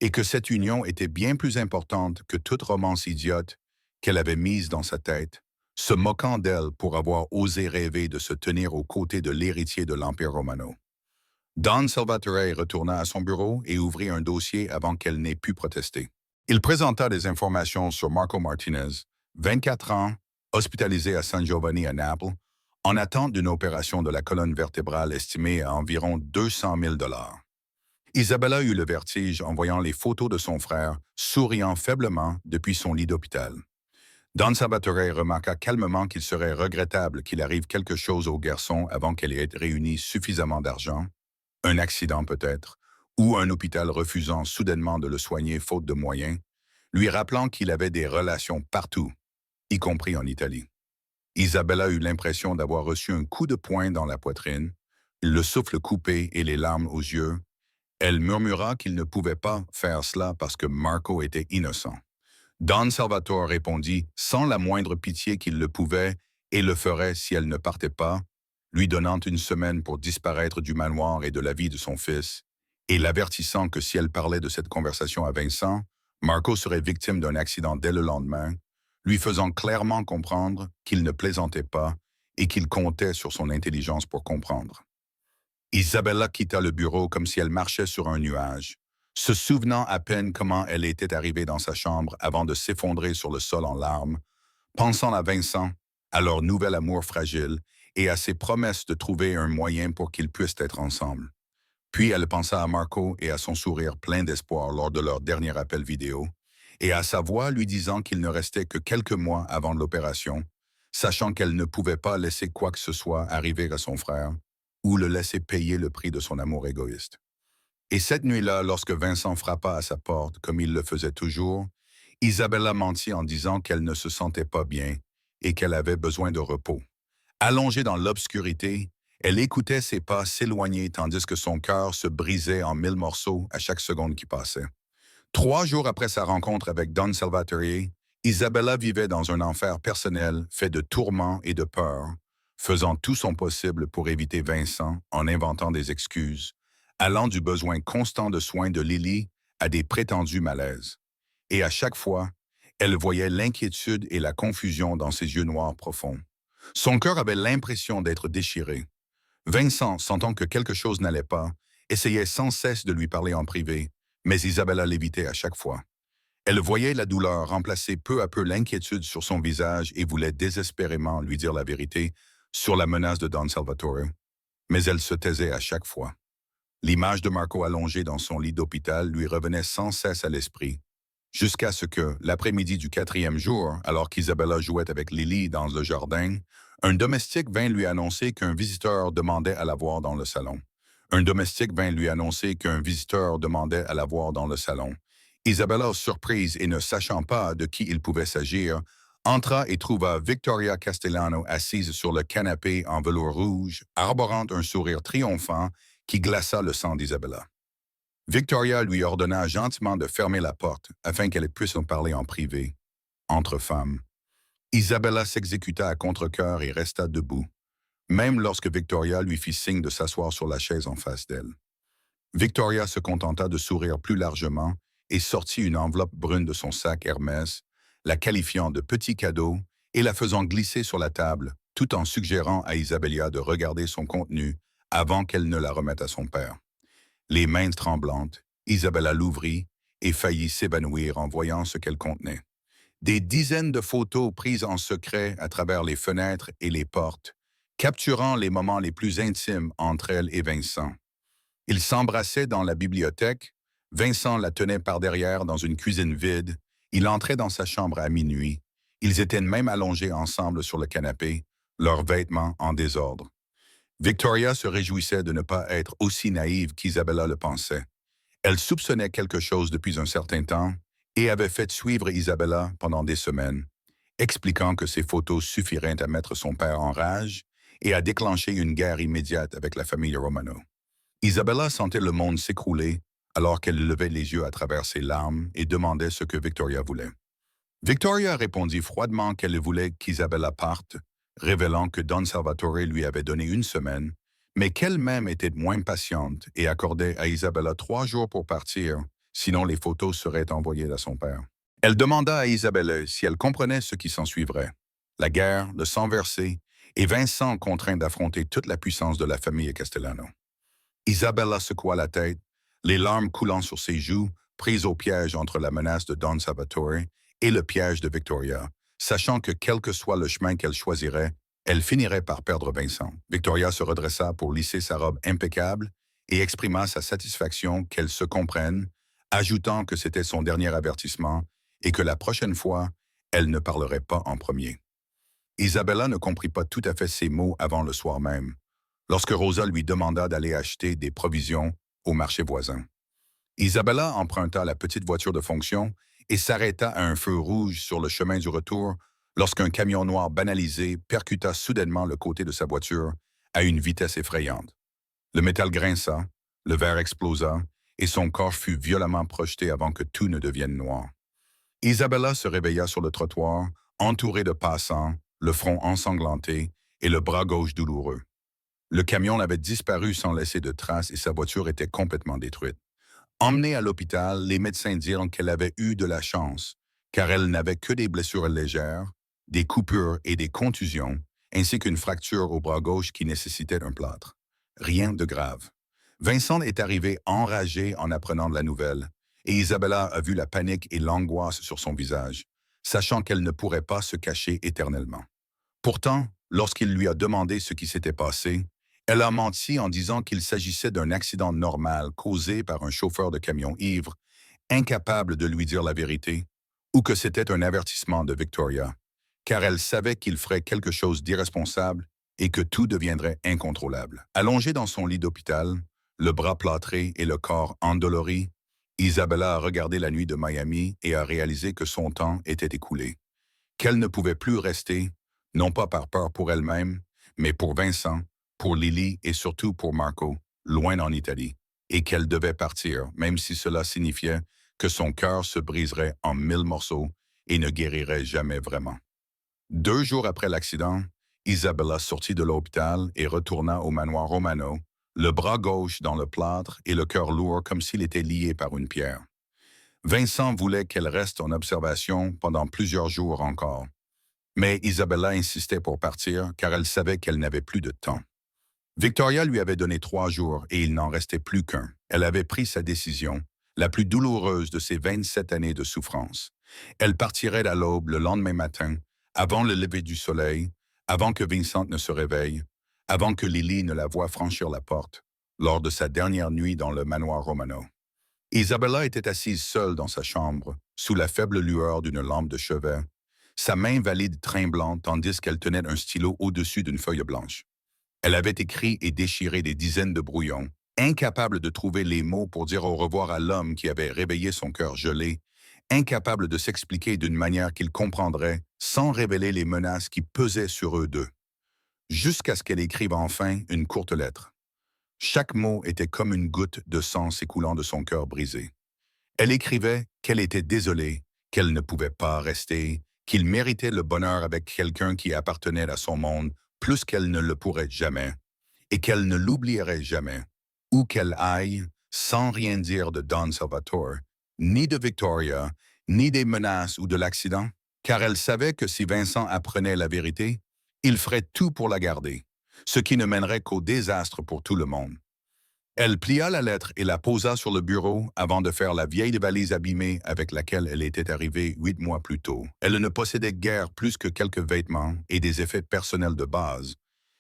et que cette union était bien plus importante que toute romance idiote qu'elle avait mise dans sa tête, se moquant d'elle pour avoir osé rêver de se tenir aux côtés de l'héritier de l'Empire Romano. Don Salvatore retourna à son bureau et ouvrit un dossier avant qu'elle n'ait pu protester. Il présenta des informations sur Marco Martinez, 24 ans, hospitalisé à San Giovanni à Naples, en attente d'une opération de la colonne vertébrale estimée à environ 200 000 $. Isabella eut le vertige en voyant les photos de son frère, souriant faiblement depuis son lit d'hôpital. Don Salvatore remarqua calmement qu'il serait regrettable qu'il arrive quelque chose au garçon avant qu'elle ait réuni suffisamment d'argent, un accident peut-être, ou un hôpital refusant soudainement de le soigner faute de moyens, lui rappelant qu'il avait des relations partout, y compris en Italie. Isabella eut l'impression d'avoir reçu un coup de poing dans la poitrine, le souffle coupé et les larmes aux yeux. Elle murmura qu'il ne pouvait pas faire cela parce que Marco était innocent. Don Salvatore répondit, sans la moindre pitié qu'il le pouvait et le ferait si elle ne partait pas, lui donnant une semaine pour disparaître du manoir et de la vie de son fils, et l'avertissant que si elle parlait de cette conversation à Vincent, Marco serait victime d'un accident dès le lendemain, lui faisant clairement comprendre qu'il ne plaisantait pas et qu'il comptait sur son intelligence pour comprendre. Isabella quitta le bureau comme si elle marchait sur un nuage, se souvenant à peine comment elle était arrivée dans sa chambre avant de s'effondrer sur le sol en larmes, pensant à Vincent, à leur nouvel amour fragile et à ses promesses de trouver un moyen pour qu'ils puissent être ensemble. Puis elle pensa à Marco et à son sourire plein d'espoir lors de leur dernier appel vidéo, et à sa voix lui disant qu'il ne restait que quelques mois avant l'opération, sachant qu'elle ne pouvait pas laisser quoi que ce soit arriver à son frère, ou le laisser payer le prix de son amour égoïste. Et cette nuit-là, lorsque Vincent frappa à sa porte, comme il le faisait toujours, Isabella mentit en disant qu'elle ne se sentait pas bien et qu'elle avait besoin de repos. Allongée dans l'obscurité, elle écoutait ses pas s'éloigner tandis que son cœur se brisait en 1000 morceaux à chaque seconde qui passait. 3 jours après sa rencontre avec Don Salvatore, Isabella vivait dans un enfer personnel fait de tourments et de peurs, faisant tout son possible pour éviter Vincent en inventant des excuses, allant du besoin constant de soins de Lily à des prétendus malaises. Et à chaque fois, elle voyait l'inquiétude et la confusion dans ses yeux noirs profonds. Son cœur avait l'impression d'être déchiré. Vincent, sentant que quelque chose n'allait pas, essayait sans cesse de lui parler en privé, mais Isabella l'évitait à chaque fois. Elle voyait la douleur remplacer peu à peu l'inquiétude sur son visage et voulait désespérément lui dire la vérité sur la menace de Don Salvatore, mais elle se taisait à chaque fois. L'image de Marco allongé dans son lit d'hôpital lui revenait sans cesse à l'esprit, jusqu'à ce que, l'après-midi du quatrième jour, alors qu'Isabella jouait avec Lily dans le jardin, un domestique vint lui annoncer qu'un visiteur demandait à la voir dans le salon. Un domestique vint lui annoncer qu'un visiteur demandait à la voir dans le salon. Isabella, surprise et ne sachant pas de qui il pouvait s'agir, entra et trouva Victoria Castellano assise sur le canapé en velours rouge, arborant un sourire triomphant qui glaça le sang d'Isabella. Victoria lui ordonna gentiment de fermer la porte afin qu'elle puisse en parler en privé, entre femmes. Isabella s'exécuta à contre-cœur et resta debout, même lorsque Victoria lui fit signe de s'asseoir sur la chaise en face d'elle. Victoria se contenta de sourire plus largement et sortit une enveloppe brune de son sac Hermès, la qualifiant de petit cadeau et la faisant glisser sur la table, tout en suggérant à Isabella de regarder son contenu avant qu'elle ne la remette à son père. Les mains tremblantes, Isabella l'ouvrit et faillit s'évanouir en voyant ce qu'elle contenait. Des dizaines de photos prises en secret à travers les fenêtres et les portes, capturant les moments les plus intimes entre elle et Vincent. Ils s'embrassaient dans la bibliothèque, Vincent la tenait par derrière dans une cuisine vide, il entrait dans sa chambre à minuit, ils étaient même allongés ensemble sur le canapé, leurs vêtements en désordre. Victoria se réjouissait de ne pas être aussi naïve qu'Isabella le pensait. Elle soupçonnait quelque chose depuis un certain temps et avait fait suivre Isabella pendant des semaines, expliquant que ces photos suffiraient à mettre son père en rage et à déclencher une guerre immédiate avec la famille Romano. Isabella sentait le monde s'écrouler alors qu'elle levait les yeux à travers ses larmes et demandait ce que Victoria voulait. Victoria répondit froidement qu'elle voulait qu'Isabella parte, révélant que Don Salvatore lui avait donné une semaine, mais qu'elle-même était moins patiente et accordait à Isabella 3 jours pour partir, sinon les photos seraient envoyées à son père. Elle demanda à Isabella si elle comprenait ce qui s'ensuivrait. La guerre, le sang versé, et Vincent contraint d'affronter toute la puissance de la famille Castellano. Isabella secoua la tête, les larmes coulant sur ses joues, prise au piège entre la menace de Don Salvatore et le piège de Victoria, sachant que quel que soit le chemin qu'elle choisirait, elle finirait par perdre Vincent. Victoria se redressa pour lisser sa robe impeccable et exprima sa satisfaction qu'elle se comprenne, ajoutant que c'était son dernier avertissement et que la prochaine fois, elle ne parlerait pas en premier. Isabella ne comprit pas tout à fait ces mots avant le soir même, lorsque Rosa lui demanda d'aller acheter des provisions au marché voisin. Isabella emprunta la petite voiture de fonction et s'arrêta à un feu rouge sur le chemin du retour lorsqu'un camion noir banalisé percuta soudainement le côté de sa voiture à une vitesse effrayante. Le métal grinça, le verre explosa et son corps fut violemment projeté avant que tout ne devienne noir. Isabella se réveilla sur le trottoir, entourée de passants, le front ensanglanté et le bras gauche douloureux. Le camion avait disparu sans laisser de traces et sa voiture était complètement détruite. Emmenée à l'hôpital, les médecins dirent qu'elle avait eu de la chance, car elle n'avait que des blessures légères, des coupures et des contusions, ainsi qu'une fracture au bras gauche qui nécessitait un plâtre. Rien de grave. Vincent est arrivé enragé en apprenant la nouvelle, et Isabella a vu la panique et l'angoisse sur son visage, sachant qu'elle ne pourrait pas se cacher éternellement. Pourtant, lorsqu'il lui a demandé ce qui s'était passé, elle a menti en disant qu'il s'agissait d'un accident normal causé par un chauffeur de camion ivre, incapable de lui dire la vérité, ou que c'était un avertissement de Victoria, car elle savait qu'il ferait quelque chose d'irresponsable et que tout deviendrait incontrôlable. Allongée dans son lit d'hôpital, le bras plâtré et le corps endolori, Isabella a regardé la nuit de Miami et a réalisé que son temps était écoulé, qu'elle ne pouvait plus rester, non pas par peur pour elle-même, mais pour Vincent, pour Lily et surtout pour Marco, loin en Italie, et qu'elle devait partir, même si cela signifiait que son cœur se briserait en 1000 morceaux et ne guérirait jamais vraiment. 2 jours après l'accident, Isabella sortit de l'hôpital et retourna au manoir Romano, le bras gauche dans le plâtre et le cœur lourd comme s'il était lié par une pierre. Vincent voulait qu'elle reste en observation pendant plusieurs jours encore, mais Isabella insistait pour partir car elle savait qu'elle n'avait plus de temps. Victoria lui avait donné 3 jours et il n'en restait plus qu'un. Elle avait pris sa décision, la plus douloureuse de ses 27 années de souffrance. Elle partirait à l'aube le lendemain matin, avant le lever du soleil, avant que Vincent ne se réveille, avant que Lily ne la voie franchir la porte, lors de sa dernière nuit dans le manoir Romano. Isabella était assise seule dans sa chambre, sous la faible lueur d'une lampe de chevet, sa main valide tremblante tandis qu'elle tenait un stylo au-dessus d'une feuille blanche. Elle avait écrit et déchiré des dizaines de brouillons, incapable de trouver les mots pour dire au revoir à l'homme qui avait réveillé son cœur gelé, incapable de s'expliquer d'une manière qu'il comprendrait sans révéler les menaces qui pesaient sur eux deux. Jusqu'à ce qu'elle écrive enfin une courte lettre. Chaque mot était comme une goutte de sang s'écoulant de son cœur brisé. Elle écrivait qu'elle était désolée, qu'elle ne pouvait pas rester, qu'il méritait le bonheur avec quelqu'un qui appartenait à son monde plus qu'elle ne le pourrait jamais, et qu'elle ne l'oublierait jamais, où qu'elle aille, sans rien dire de Don Salvatore, ni de Victoria, ni des menaces ou de l'accident, car elle savait que si Vincent apprenait la vérité, il ferait tout pour la garder, ce qui ne mènerait qu'au désastre pour tout le monde. Elle plia la lettre et la posa sur le bureau avant de faire la vieille valise abîmée avec laquelle elle était arrivée 8 mois plus tôt. Elle ne possédait guère plus que quelques vêtements et des effets personnels de base,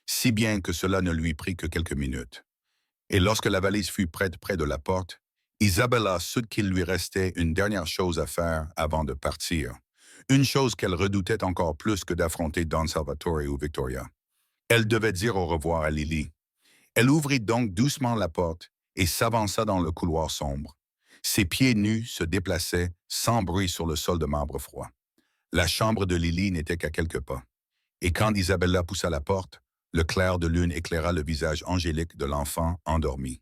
si bien que cela ne lui prit que quelques minutes. Et lorsque la valise fut prête près de la porte, Isabella sut qu'il lui restait une dernière chose à faire avant de partir. Une chose qu'elle redoutait encore plus que d'affronter Don Salvatore ou Victoria. Elle devait dire au revoir à Lily. Elle ouvrit donc doucement la porte et s'avança dans le couloir sombre. Ses pieds nus se déplaçaient sans bruit sur le sol de marbre froid. La chambre de Lily n'était qu'à quelques pas. Et quand Isabella poussa la porte, le clair de lune éclaira le visage angélique de l'enfant endormi.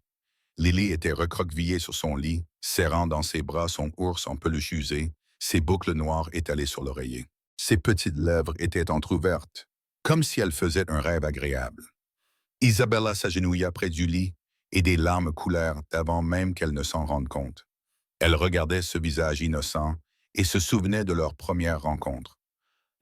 Lily était recroquevillée sur son lit, serrant dans ses bras son ours en peluche usée, ses boucles noires étalées sur l'oreiller. Ses petites lèvres étaient entr'ouvertes, comme si elle faisait un rêve agréable. Isabella s'agenouilla près du lit et des larmes coulèrent avant même qu'elle ne s'en rende compte. Elle regardait ce visage innocent et se souvenait de leur première rencontre.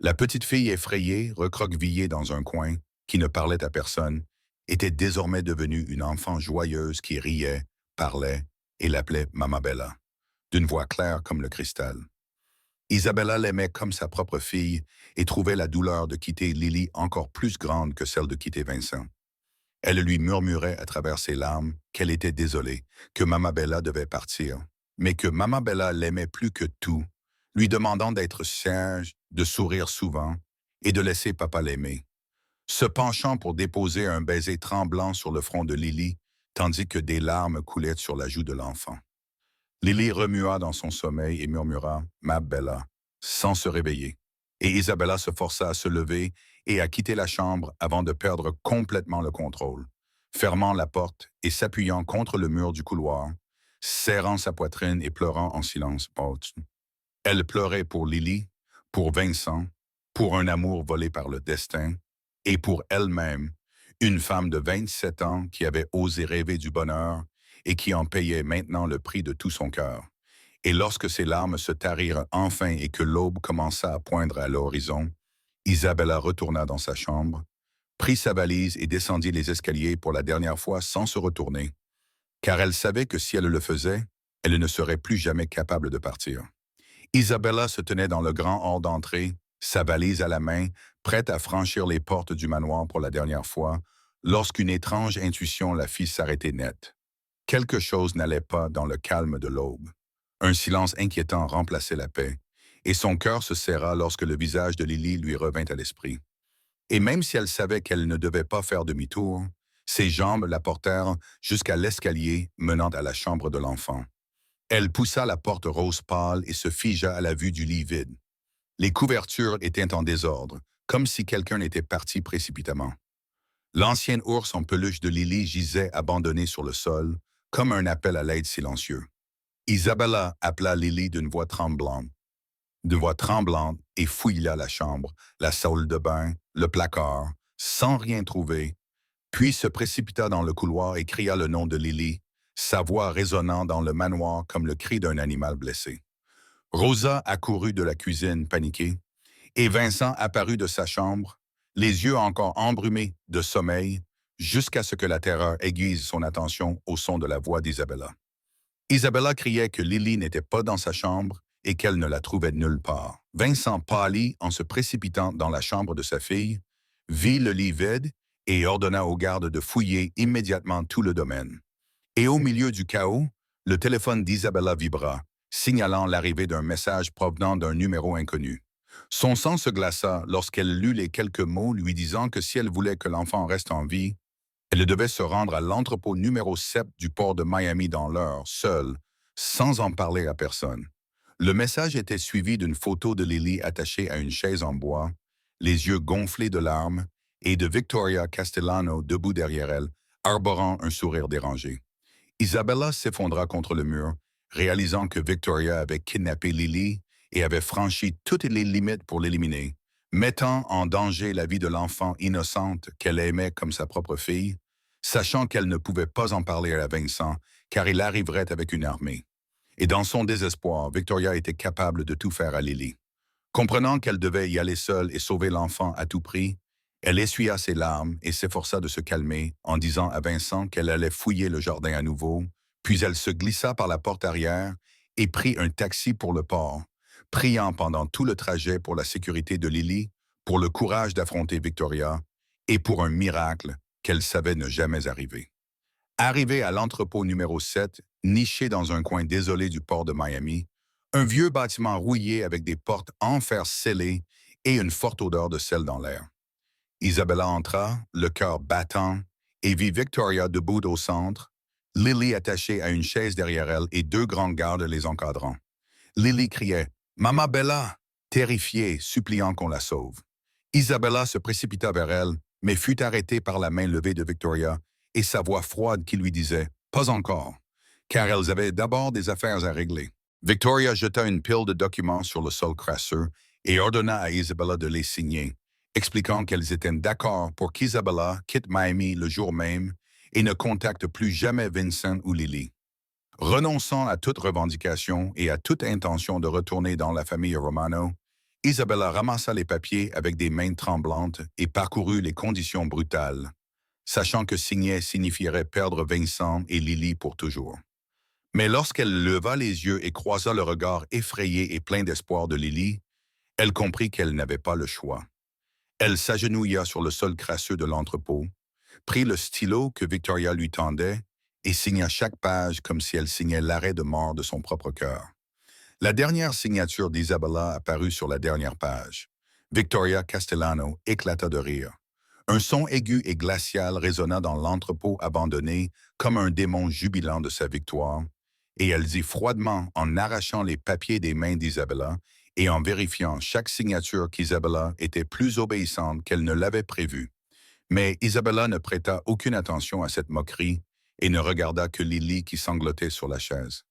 La petite fille effrayée, recroquevillée dans un coin, qui ne parlait à personne, était désormais devenue une enfant joyeuse qui riait, parlait et l'appelait Mama Bella, d'une voix claire comme le cristal. Isabella l'aimait comme sa propre fille et trouvait la douleur de quitter Lily encore plus grande que celle de quitter Vincent. Elle lui murmurait à travers ses larmes qu'elle était désolée, que Mama Bella devait partir, mais que Mama Bella l'aimait plus que tout, lui demandant d'être sage, de sourire souvent et de laisser papa l'aimer. Se penchant pour déposer un baiser tremblant sur le front de Lily, tandis que des larmes coulaient sur la joue de l'enfant. Lily remua dans son sommeil et murmura « Ma Bella » sans se réveiller, et Isabella se força à se lever et à quitter la chambre avant de perdre complètement le contrôle, fermant la porte et s'appuyant contre le mur du couloir, serrant sa poitrine et pleurant en silence. Elle pleurait pour Lily, pour Vincent, pour un amour volé par le destin, et pour elle-même, une femme de 27 ans qui avait osé rêver du bonheur et qui en payait maintenant le prix de tout son cœur. Et lorsque ses larmes se tarirent enfin et que l'aube commença à poindre à l'horizon, Isabella retourna dans sa chambre, prit sa valise et descendit les escaliers pour la dernière fois sans se retourner, car elle savait que si elle le faisait, elle ne serait plus jamais capable de partir. Isabella se tenait dans le grand hall d'entrée, sa valise à la main, prête à franchir les portes du manoir pour la dernière fois, lorsqu'une étrange intuition la fit s'arrêter net. Quelque chose n'allait pas dans le calme de l'aube. Un silence inquiétant remplaçait la paix, et son cœur se serra lorsque le visage de Lily lui revint à l'esprit. Et même si elle savait qu'elle ne devait pas faire demi-tour, ses jambes la portèrent jusqu'à l'escalier menant à la chambre de l'enfant. Elle poussa la porte rose pâle et se figea à la vue du lit vide. Les couvertures étaient en désordre, comme si quelqu'un était parti précipitamment. L'ancien ours en peluche de Lily gisait abandonné sur le sol, comme un appel à l'aide silencieux. Isabella appela Lily d'une voix tremblante et fouilla la chambre, la salle de bain, le placard, sans rien trouver, puis se précipita dans le couloir et cria le nom de Lily, sa voix résonnant dans le manoir comme le cri d'un animal blessé. Rosa accourut de la cuisine paniquée, et Vincent apparut de sa chambre, les yeux encore embrumés de sommeil, jusqu'à ce que la terreur aiguise son attention au son de la voix d'Isabella. Isabella criait que Lily n'était pas dans sa chambre et qu'elle ne la trouvait nulle part. Vincent pâlit en se précipitant dans la chambre de sa fille, vit le lit vide et ordonna aux gardes de fouiller immédiatement tout le domaine. Et au milieu du chaos, le téléphone d'Isabella vibra, signalant l'arrivée d'un message provenant d'un numéro inconnu. Son sang se glaça lorsqu'elle lut les quelques mots lui disant que si elle voulait que l'enfant reste en vie, elle devait se rendre à l'entrepôt numéro 7 du port de Miami dans l'heure, seule, sans en parler à personne. Le message était suivi d'une photo de Lily attachée à une chaise en bois, les yeux gonflés de larmes, et de Victoria Castellano debout derrière elle, arborant un sourire dérangé. Isabella s'effondra contre le mur, réalisant que Victoria avait kidnappé Lily et avait franchi toutes les limites pour l'éliminer, mettant en danger la vie de l'enfant innocente qu'elle aimait comme sa propre fille, sachant qu'elle ne pouvait pas en parler à Vincent car il arriverait avec une armée. Et dans son désespoir, Victoria était capable de tout faire à Lily. Comprenant qu'elle devait y aller seule et sauver l'enfant à tout prix, elle essuya ses larmes et s'efforça de se calmer en disant à Vincent qu'elle allait fouiller le jardin à nouveau, puis elle se glissa par la porte arrière et prit un taxi pour le port, priant pendant tout le trajet pour la sécurité de Lily, pour le courage d'affronter Victoria et pour un miracle qu'elle savait ne jamais arriver. Arrivée à l'entrepôt numéro 7, niché dans un coin désolé du port de Miami, un vieux bâtiment rouillé avec des portes en fer scellées et une forte odeur de sel dans l'air. Isabella entra, le cœur battant, et vit Victoria debout au centre, Lily attachée à une chaise derrière elle et deux grands gardes les encadrant. Lily criait « Mama Bella !» terrifiée, suppliant qu'on la sauve. Isabella se précipita vers elle, mais fut arrêtée par la main levée de Victoria et sa voix froide qui lui disait « Pas encore », car elles avaient d'abord des affaires à régler. Victoria jeta une pile de documents sur le sol crasseux et ordonna à Isabella de les signer, expliquant qu'elles étaient d'accord pour qu'Isabella quitte Miami le jour même et ne contacte plus jamais Vincent ou Lily. Renonçant à toute revendication et à toute intention de retourner dans la famille Romano, Isabella ramassa les papiers avec des mains tremblantes et parcourut les conditions brutales, sachant que signer signifierait perdre Vincent et Lily pour toujours. Mais lorsqu'elle leva les yeux et croisa le regard effrayé et plein d'espoir de Lily, elle comprit qu'elle n'avait pas le choix. Elle s'agenouilla sur le sol crasseux de l'entrepôt, prit le stylo que Victoria lui tendait et signa chaque page comme si elle signait l'arrêt de mort de son propre cœur. La dernière signature d'Isabella apparut sur la dernière page. Victoria Castellano éclata de rire. Un son aigu et glacial résonna dans l'entrepôt abandonné comme un démon jubilant de sa victoire, et elle dit froidement en arrachant les papiers des mains d'Isabella et en vérifiant chaque signature qu'Isabella était plus obéissante qu'elle ne l'avait prévu. Mais Isabella ne prêta aucune attention à cette moquerie et ne regarda que Lily qui sanglotait sur la chaise.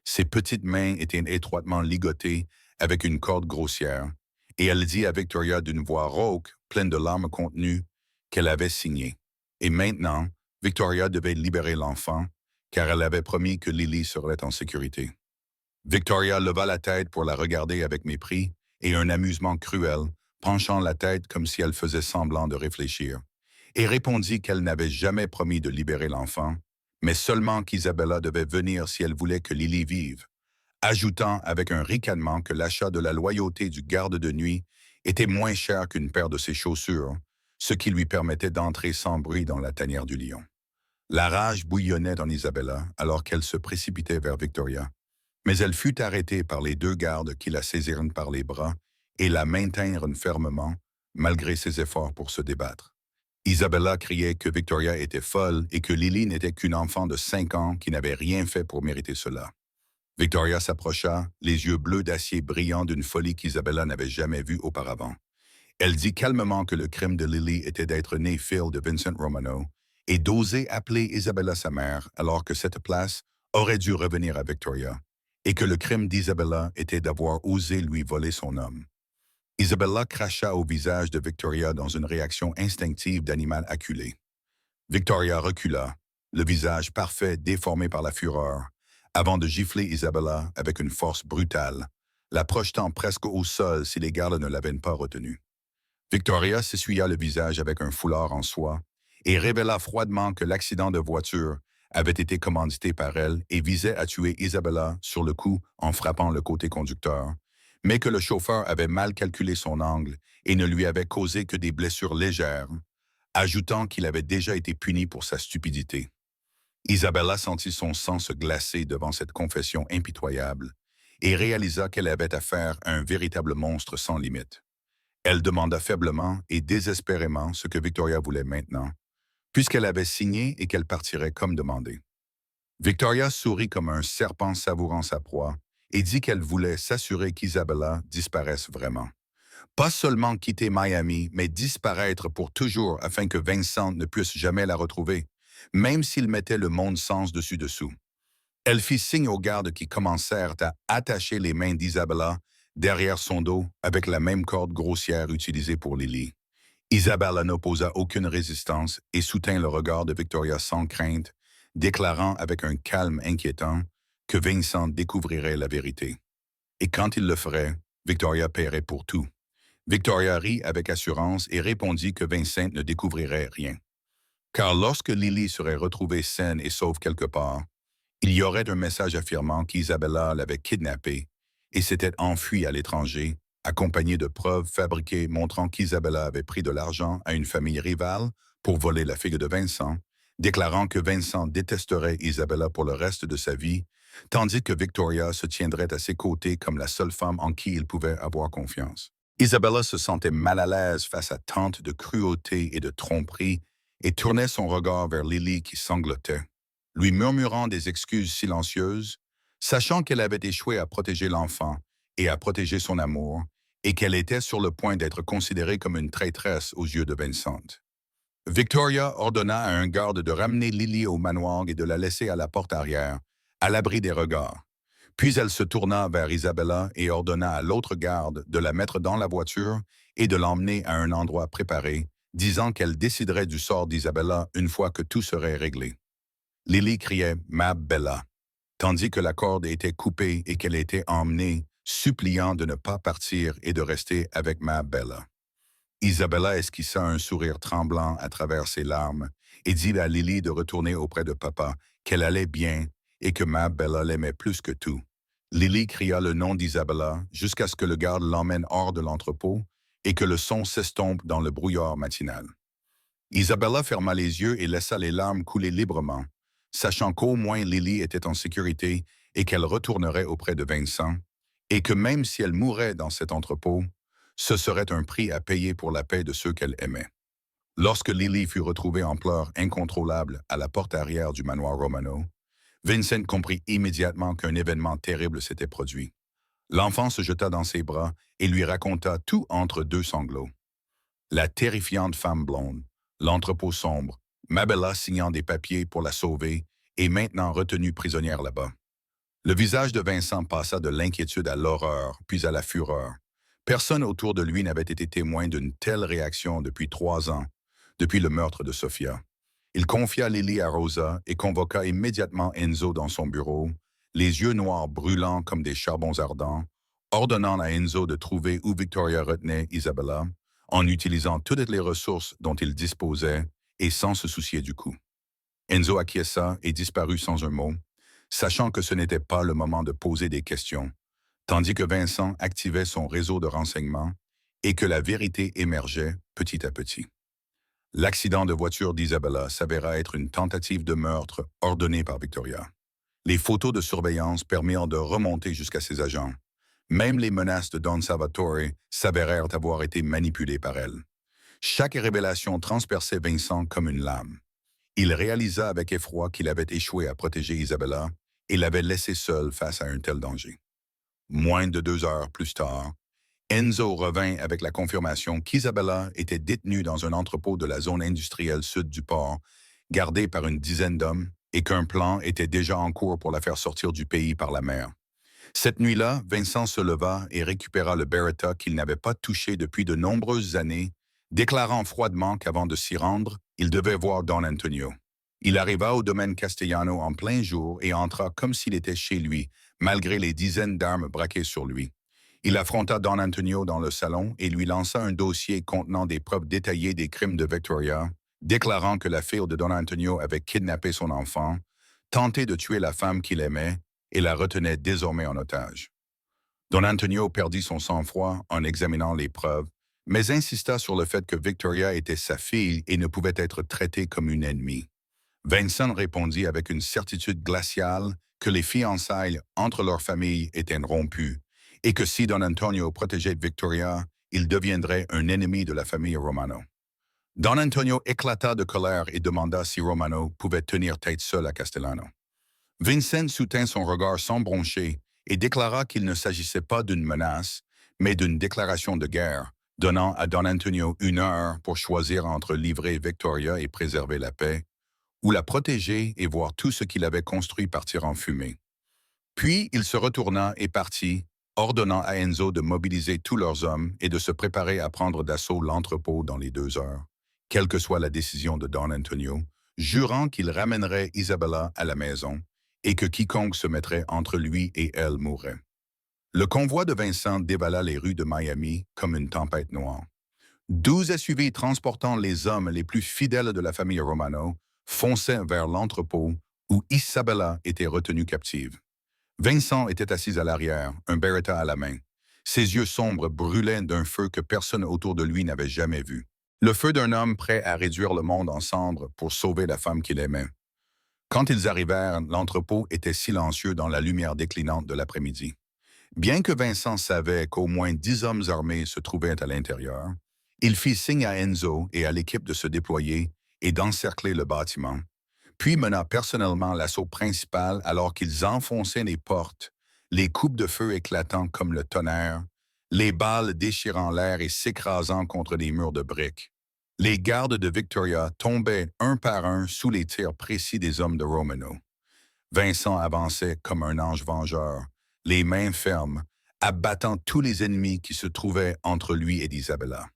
Ses petites mains étaient étroitement ligotées avec une corde grossière, et elle dit à Victoria d'une voix rauque, pleine de larmes contenues, qu'elle avait signé. Et maintenant, Victoria devait libérer l'enfant, car elle avait promis que Lily serait en sécurité. Victoria leva la tête pour la regarder avec mépris et un amusement cruel, penchant la tête comme si elle faisait semblant de réfléchir, et répondit qu'elle n'avait jamais promis de libérer l'enfant, mais seulement qu'Isabella devait venir si elle voulait que Lily vive, ajoutant avec un ricanement que l'achat de la loyauté du garde de nuit était moins cher qu'une paire de ses chaussures, ce qui lui permettait d'entrer sans bruit dans la tanière du lion. La rage bouillonnait en Isabella alors qu'elle se précipitait vers Victoria, mais elle fut arrêtée par les deux gardes qui la saisirent par les bras et la maintinrent fermement, malgré ses efforts pour se débattre. Isabella criait que Victoria était folle et que Lily n'était qu'une enfant de 5 ans qui n'avait rien fait pour mériter cela. Victoria s'approcha, les yeux bleus d'acier brillants d'une folie qu'Isabella n'avait jamais vue auparavant. Elle dit calmement que le crime de Lily était d'être née fille de Vincent Romano et d'oser appeler Isabella sa mère alors que cette place aurait dû revenir à Victoria, et que le crime d'Isabella était d'avoir osé lui voler son homme. Isabella cracha au visage de Victoria dans une réaction instinctive d'animal acculé. Victoria recula, le visage parfait déformé par la fureur, avant de gifler Isabella avec une force brutale, la projetant presque au sol si les gardes ne l'avaient pas retenue. Victoria s'essuya le visage avec un foulard en soie et révéla froidement que l'accident de voiture avait été commandité par elle et visait à tuer Isabella sur le coup en frappant le côté conducteur, mais que le chauffeur avait mal calculé son angle et ne lui avait causé que des blessures légères, ajoutant qu'il avait déjà été puni pour sa stupidité. Isabella sentit son sang se glacer devant cette confession impitoyable et réalisa qu'elle avait affaire à un véritable monstre sans limite. Elle demanda faiblement et désespérément ce que Victoria voulait maintenant, puisqu'elle avait signé et qu'elle partirait comme demandé. Victoria sourit comme un serpent savourant sa proie et dit qu'elle voulait s'assurer qu'Isabella disparaisse vraiment. Pas seulement quitter Miami, mais disparaître pour toujours afin que Vincent ne puisse jamais la retrouver, même s'il mettait le monde sens dessus-dessous. Elle fit signe aux gardes qui commencèrent à attacher les mains d'Isabella derrière son dos avec la même corde grossière utilisée pour Lily. Isabella n'opposa aucune résistance et soutint le regard de Victoria sans crainte, déclarant avec un calme inquiétant que Vincent découvrirait la vérité. Et quand il le ferait, Victoria paierait pour tout. Victoria rit avec assurance et répondit que Vincent ne découvrirait rien. Car lorsque Lily serait retrouvée saine et sauve quelque part, il y aurait un message affirmant qu'Isabella l'avait kidnappée et s'était enfuie à l'étranger, accompagnée de preuves fabriquées montrant qu'Isabella avait pris de l'argent à une famille rivale pour voler la fille de Vincent, déclarant que Vincent détesterait Isabella pour le reste de sa vie, tandis que Victoria se tiendrait à ses côtés comme la seule femme en qui il pouvait avoir confiance. Isabella se sentait mal à l'aise face à tant de cruauté et de tromperie et tournait son regard vers Lily qui sanglotait, lui murmurant des excuses silencieuses, sachant qu'elle avait échoué à protéger l'enfant et à protéger son amour, et qu'elle était sur le point d'être considérée comme une traîtresse aux yeux de Vincent. Victoria ordonna à un garde de ramener Lily au manoir et de la laisser à la porte arrière, à l'abri des regards. Puis elle se tourna vers Isabella et ordonna à l'autre garde de la mettre dans la voiture et de l'emmener à un endroit préparé, disant qu'elle déciderait du sort d'Isabella une fois que tout serait réglé. Lily criait « Ma Bella », tandis que la corde était coupée et qu'elle était emmenée, suppliant de ne pas partir et de rester avec Ma Bella. Isabella esquissa un sourire tremblant à travers ses larmes et dit à Lily de retourner auprès de papa, qu'elle allait bien et que Ma Bella l'aimait plus que tout. Lily cria le nom d'Isabella jusqu'à ce que le garde l'emmène hors de l'entrepôt et que le son s'estompe dans le brouillard matinal. Isabella ferma les yeux et laissa les larmes couler librement, sachant qu'au moins Lily était en sécurité et qu'elle retournerait auprès de Vincent, et que même si elle mourait dans cet entrepôt, ce serait un prix à payer pour la paix de ceux qu'elle aimait. Lorsque Lily fut retrouvée en pleurs incontrôlables à la porte arrière du manoir Romano, Vincent comprit immédiatement qu'un événement terrible s'était produit. L'enfant se jeta dans ses bras et lui raconta tout entre deux sanglots. La terrifiante femme blonde, l'entrepôt sombre, Mabella signant des papiers pour la sauver et maintenant retenue prisonnière là-bas. Le visage de Vincent passa de l'inquiétude à l'horreur, puis à la fureur. Personne autour de lui n'avait été témoin d'une telle réaction depuis 3 ans, depuis le meurtre de Sofia. Il confia Lily à Rosa et convoqua immédiatement Enzo dans son bureau, les yeux noirs brûlants comme des charbons ardents, ordonnant à Enzo de trouver où Victoria retenait Isabella, en utilisant toutes les ressources dont il disposait et sans se soucier du coût. Enzo acquiesça et disparut sans un mot, sachant que ce n'était pas le moment de poser des questions, tandis que Vincent activait son réseau de renseignements et que la vérité émergeait petit à petit. L'accident de voiture d'Isabella s'avéra être une tentative de meurtre ordonnée par Victoria. Les photos de surveillance permirent de remonter jusqu'à ses agents. Même les menaces de Don Salvatore s'avérèrent avoir été manipulées par elle. Chaque révélation transperçait Vincent comme une lame. Il réalisa avec effroi qu'il avait échoué à protéger Isabella et l'avait laissée seule face à un tel danger. Moins de 2 heures plus tard, Enzo revint avec la confirmation qu'Isabella était détenue dans un entrepôt de la zone industrielle sud du port, gardée par une dizaine d'hommes, et qu'un plan était déjà en cours pour la faire sortir du pays par la mer. Cette nuit-là, Vincent se leva et récupéra le Beretta qu'il n'avait pas touché depuis de nombreuses années, déclarant froidement qu'avant de s'y rendre, il devait voir Don Antonio. Il arriva au domaine Castellano en plein jour et entra comme s'il était chez lui, malgré les dizaines d'armes braquées sur lui. Il affronta Don Antonio dans le salon et lui lança un dossier contenant des preuves détaillées des crimes de Victoria, déclarant que la fille de Don Antonio avait kidnappé son enfant, tenté de tuer la femme qu'il aimait et la retenait désormais en otage. Don Antonio perdit son sang-froid en examinant les preuves, mais insista sur le fait que Victoria était sa fille et ne pouvait être traitée comme une ennemie. Vincent répondit avec une certitude glaciale que les fiançailles entre leurs familles étaient rompues et que si Don Antonio protégeait Victoria, il deviendrait un ennemi de la famille Romano. Don Antonio éclata de colère et demanda si Romano pouvait tenir tête seul à Castellano. Vincent soutint son regard sans broncher et déclara qu'il ne s'agissait pas d'une menace, mais d'une déclaration de guerre, donnant à Don Antonio 1 heure pour choisir entre livrer Victoria et préserver la paix, ou la protéger et voir tout ce qu'il avait construit partir en fumée. Puis il se retourna et partit, ordonnant à Enzo de mobiliser tous leurs hommes et de se préparer à prendre d'assaut l'entrepôt dans les 2 heures, quelle que soit la décision de Don Antonio, jurant qu'il ramènerait Isabella à la maison et que quiconque se mettrait entre lui et elle mourrait. Le convoi de Vincent dévala les rues de Miami comme une tempête noire. 12 SUV transportant les hommes les plus fidèles de la famille Romano fonçaient vers l'entrepôt où Isabella était retenue captive. Vincent était assis à l'arrière, un Beretta à la main. Ses yeux sombres brûlaient d'un feu que personne autour de lui n'avait jamais vu. Le feu d'un homme prêt à réduire le monde en cendres pour sauver la femme qu'il aimait. Quand ils arrivèrent, l'entrepôt était silencieux dans la lumière déclinante de l'après-midi. Bien que Vincent savait qu'au moins 10 hommes armés se trouvaient à l'intérieur, il fit signe à Enzo et à l'équipe de se déployer et d'encercler le bâtiment, puis mena personnellement l'assaut principal alors qu'ils enfonçaient les portes, les coupes de feu éclatant comme le tonnerre, les balles déchirant l'air et s'écrasant contre les murs de briques. Les gardes de Victoria tombaient un par un sous les tirs précis des hommes de Romano. Vincent avançait comme un ange vengeur, les mains fermes, abattant tous les ennemis qui se trouvaient entre lui et Isabella.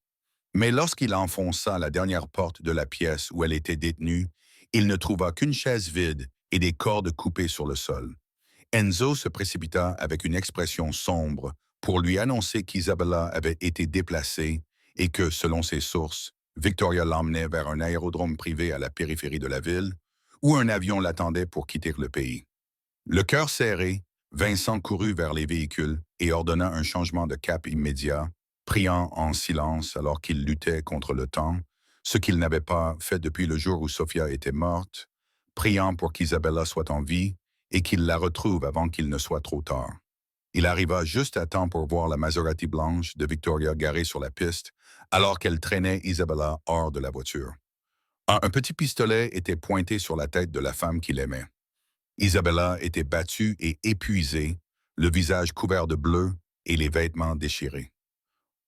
Mais lorsqu'il enfonça la dernière porte de la pièce où elle était détenue, il ne trouva qu'une chaise vide et des cordes coupées sur le sol. Enzo se précipita avec une expression sombre pour lui annoncer qu'Isabella avait été déplacée et que, selon ses sources, Victoria l'emmenait vers un aérodrome privé à la périphérie de la ville, où un avion l'attendait pour quitter le pays. Le cœur serré, Vincent courut vers les véhicules et ordonna un changement de cap immédiat, priant en silence alors qu'il luttait contre le temps, ce qu'il n'avait pas fait depuis le jour où Sofia était morte, priant pour qu'Isabella soit en vie et qu'il la retrouve avant qu'il ne soit trop tard. Il arriva juste à temps pour voir la Maserati blanche de Victoria garée sur la piste, alors qu'elle traînait Isabella hors de la voiture. Un petit pistolet était pointé sur la tête de la femme qu'il aimait. Isabella était battue et épuisée, le visage couvert de bleu et les vêtements déchirés.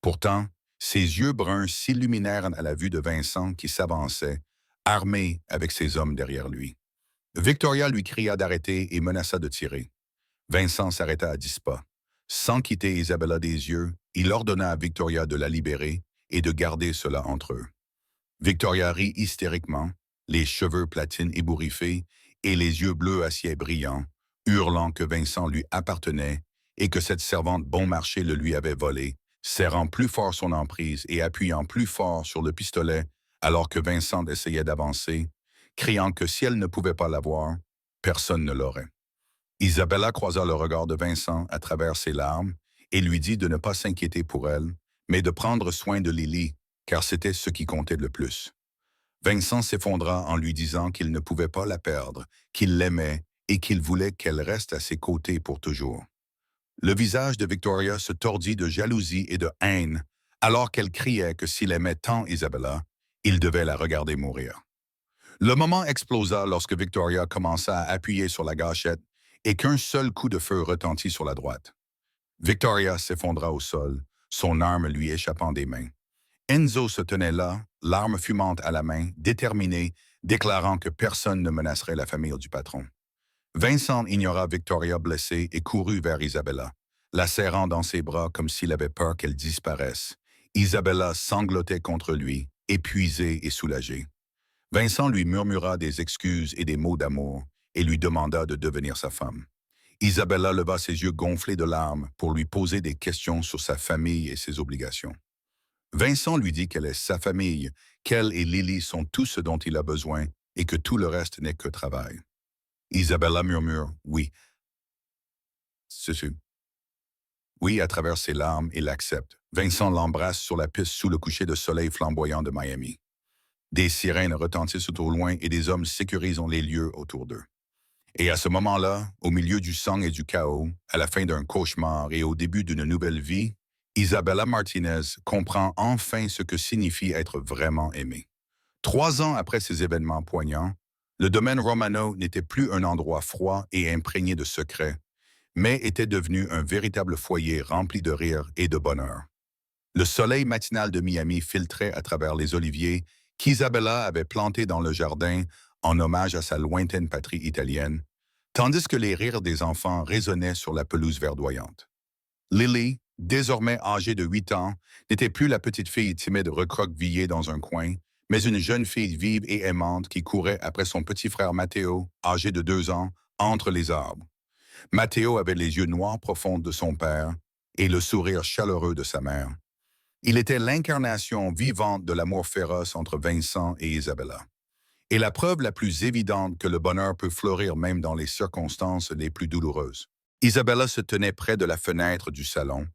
Pourtant, ses yeux bruns s'illuminèrent à la vue de Vincent qui s'avançait, armé avec ses hommes derrière lui. Victoria lui cria d'arrêter et menaça de tirer. Vincent s'arrêta à 10 pas. Sans quitter Isabella des yeux, il ordonna à Victoria de la libérer et de garder cela entre eux. Victoria rit hystériquement, les cheveux platines ébouriffés et les yeux bleus acier brillants, hurlant que Vincent lui appartenait et que cette servante bon marché le lui avait volé, serrant plus fort son emprise et appuyant plus fort sur le pistolet alors que Vincent essayait d'avancer, criant que si elle ne pouvait pas l'avoir, personne ne l'aurait. Isabella croisa le regard de Vincent à travers ses larmes et lui dit de ne pas s'inquiéter pour elle, mais de prendre soin de Lily, car c'était ce qui comptait le plus. Vincent s'effondra en lui disant qu'il ne pouvait pas la perdre, qu'il l'aimait et qu'il voulait qu'elle reste à ses côtés pour toujours. Le visage de Victoria se tordit de jalousie et de haine, alors qu'elle criait que s'il aimait tant Isabella, il devait la regarder mourir. Le moment explosa lorsque Victoria commença à appuyer sur la gâchette et qu'un seul coup de feu retentit sur la droite. Victoria s'effondra au sol, son arme lui échappant des mains. Enzo se tenait là, l'arme fumante à la main, déterminé, déclarant que personne ne menacerait la famille du patron. Vincent ignora Victoria blessée et courut vers Isabella, la serrant dans ses bras comme s'il avait peur qu'elle disparaisse. Isabella sanglotait contre lui, épuisée et soulagée. Vincent lui murmura des excuses et des mots d'amour et lui demanda de devenir sa femme. Isabella leva ses yeux gonflés de larmes pour lui poser des questions sur sa famille et ses obligations. Vincent lui dit qu'elle est sa famille, qu'elle et Lily sont tout ce dont il a besoin et que tout le reste n'est que travail. Isabella murmure « oui ». Oui, à travers ses larmes, il l'accepte. Vincent l'embrasse sur la piste sous le coucher de soleil flamboyant de Miami. Des sirènes retentissent au loin et des hommes sécurisent les lieux autour d'eux. Et à ce moment-là, au milieu du sang et du chaos, à la fin d'un cauchemar et au début d'une nouvelle vie, Isabella Martinez comprend enfin ce que signifie être vraiment aimée. 3 ans après ces événements poignants, le domaine Romano n'était plus un endroit froid et imprégné de secrets, mais était devenu un véritable foyer rempli de rire et de bonheur. Le soleil matinal de Miami filtrait à travers les oliviers qu'Isabella avait plantés dans le jardin en hommage à sa lointaine patrie italienne, tandis que les rires des enfants résonnaient sur la pelouse verdoyante. Lily, désormais âgée de 8 ans, n'était plus la petite fille timide recroquevillée dans un coin, mais une jeune fille vive et aimante qui courait après son petit frère Matteo, âgé de 2 ans, entre les arbres. Matteo avait les yeux noirs profonds de son père et le sourire chaleureux de sa mère. Il était l'incarnation vivante de l'amour féroce entre Vincent et Isabella. Et la preuve la plus évidente que le bonheur peut fleurir même dans les circonstances les plus douloureuses. Isabella se tenait près de la fenêtre du salon,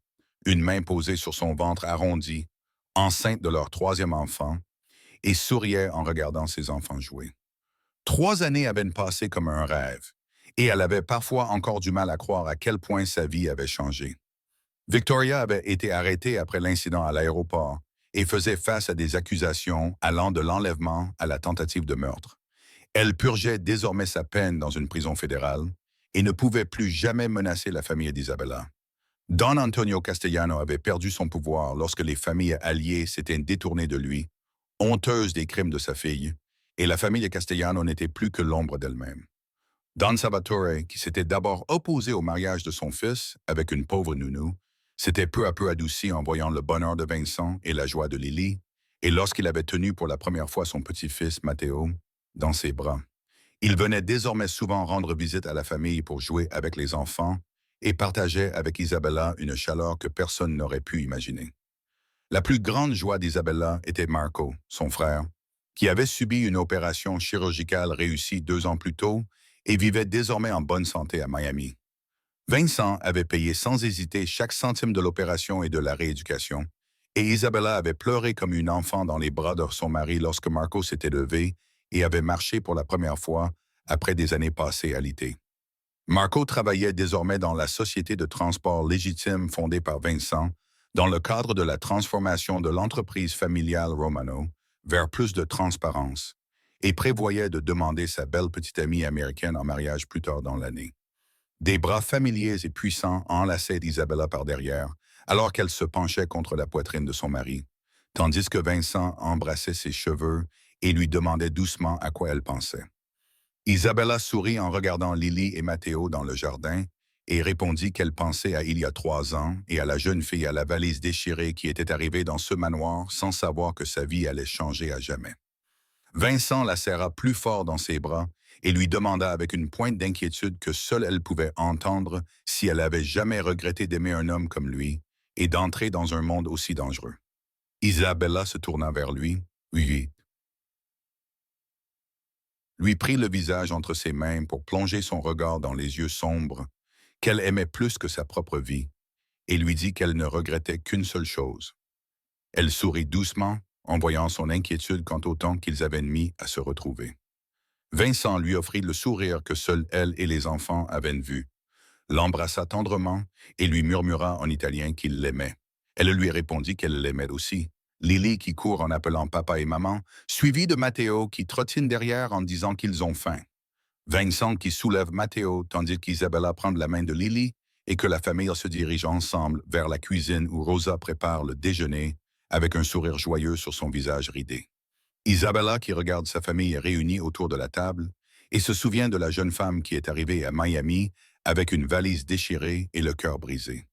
une main posée sur son ventre arrondi, enceinte de leur 3e enfant, et souriait en regardant ses enfants jouer. 3 années avaient passé comme un rêve, et elle avait parfois encore du mal à croire à quel point sa vie avait changé. Victoria avait été arrêtée après l'incident à l'aéroport et faisait face à des accusations allant de l'enlèvement à la tentative de meurtre. Elle purgeait désormais sa peine dans une prison fédérale et ne pouvait plus jamais menacer la famille d'Isabella. Don Antonio Castellano avait perdu son pouvoir lorsque les familles alliées s'étaient détournées de lui, honteuses des crimes de sa fille, et la famille Castellano n'était plus que l'ombre d'elle-même. Don Salvatore, qui s'était d'abord opposé au mariage de son fils avec une pauvre nounou, s'était peu à peu adouci en voyant le bonheur de Vincent et la joie de Lily, et lorsqu'il avait tenu pour la première fois son petit-fils, Matteo, dans ses bras. Il venait désormais souvent rendre visite à la famille pour jouer avec les enfants et partageait avec Isabella une chaleur que personne n'aurait pu imaginer. La plus grande joie d'Isabella était Marco, son frère, qui avait subi une opération chirurgicale réussie 2 ans plus tôt et vivait désormais en bonne santé à Miami. Vincent avait payé sans hésiter chaque centime de l'opération et de la rééducation, et Isabella avait pleuré comme une enfant dans les bras de son mari lorsque Marco s'était levé et avait marché pour la première fois après des années passées alité. Marco travaillait désormais dans la société de transport légitime fondée par Vincent, dans le cadre de la transformation de l'entreprise familiale Romano vers plus de transparence, et prévoyait de demander sa belle petite amie américaine en mariage plus tard dans l'année. Des bras familiers et puissants enlaçaient Isabella par derrière, alors qu'elle se penchait contre la poitrine de son mari, tandis que Vincent embrassait ses cheveux et lui demandait doucement à quoi elle pensait. Isabella sourit en regardant Lily et Matteo dans le jardin et répondit qu'elle pensait à il y a 3 ans et à la jeune fille à la valise déchirée qui était arrivée dans ce manoir sans savoir que sa vie allait changer à jamais. Vincent la serra plus fort dans ses bras et lui demanda avec une pointe d'inquiétude que seule elle pouvait entendre si elle avait jamais regretté d'aimer un homme comme lui et d'entrer dans un monde aussi dangereux. Isabella se tourna vers lui, lui prit le visage entre ses mains pour plonger son regard dans les yeux sombres qu'elle aimait plus que sa propre vie, et lui dit qu'elle ne regrettait qu'une seule chose. Elle sourit doucement en voyant son inquiétude quant au temps qu'ils avaient mis à se retrouver. Vincent lui offrit le sourire que seule elle et les enfants avaient vu, l'embrassa tendrement et lui murmura en italien qu'il l'aimait. Elle lui répondit qu'elle l'aimait aussi. Lily qui court en appelant papa et maman, suivie de Matteo qui trottine derrière en disant qu'ils ont faim. Vincent qui soulève Matteo tandis qu'Isabella prend la main de Lily et que la famille se dirige ensemble vers la cuisine où Rosa prépare le déjeuner avec un sourire joyeux sur son visage ridé. Isabella qui regarde sa famille réunie autour de la table et se souvient de la jeune femme qui est arrivée à Miami avec une valise déchirée et le cœur brisé.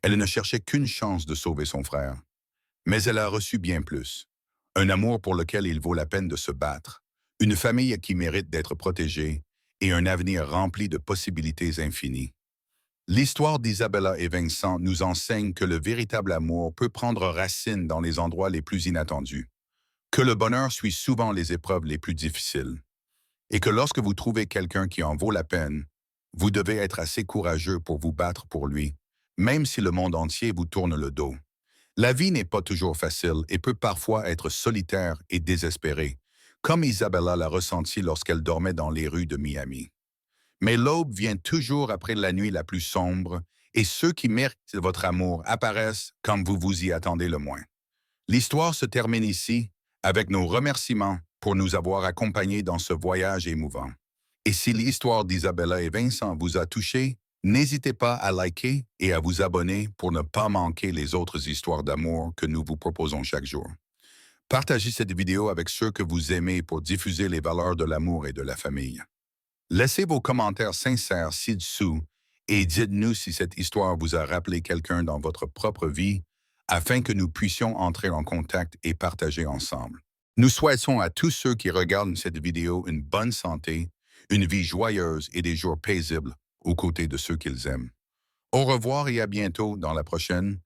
Elle ne cherchait qu'une chance de sauver son frère. Mais elle a reçu bien plus. Un amour pour lequel il vaut la peine de se battre, une famille qui mérite d'être protégée et un avenir rempli de possibilités infinies. L'histoire d'Isabella et Vincent nous enseigne que le véritable amour peut prendre racine dans les endroits les plus inattendus, que le bonheur suit souvent les épreuves les plus difficiles, et que lorsque vous trouvez quelqu'un qui en vaut la peine, vous devez être assez courageux pour vous battre pour lui, même si le monde entier vous tourne le dos. La vie n'est pas toujours facile et peut parfois être solitaire et désespérée, comme Isabella l'a ressenti lorsqu'elle dormait dans les rues de Miami. Mais l'aube vient toujours après la nuit la plus sombre, et ceux qui méritent votre amour apparaissent quand vous vous y attendez le moins. L'histoire se termine ici, avec nos remerciements pour nous avoir accompagnés dans ce voyage émouvant. Et si l'histoire d'Isabella et Vincent vous a touché, n'hésitez pas à liker et à vous abonner pour ne pas manquer les autres histoires d'amour que nous vous proposons chaque jour. Partagez cette vidéo avec ceux que vous aimez pour diffuser les valeurs de l'amour et de la famille. Laissez vos commentaires sincères ci-dessous et dites-nous si cette histoire vous a rappelé quelqu'un dans votre propre vie afin que nous puissions entrer en contact et partager ensemble. Nous souhaitons à tous ceux qui regardent cette vidéo une bonne santé, une vie joyeuse et des jours paisibles aux côtés de ceux qu'ils aiment. Au revoir et à bientôt dans la prochaine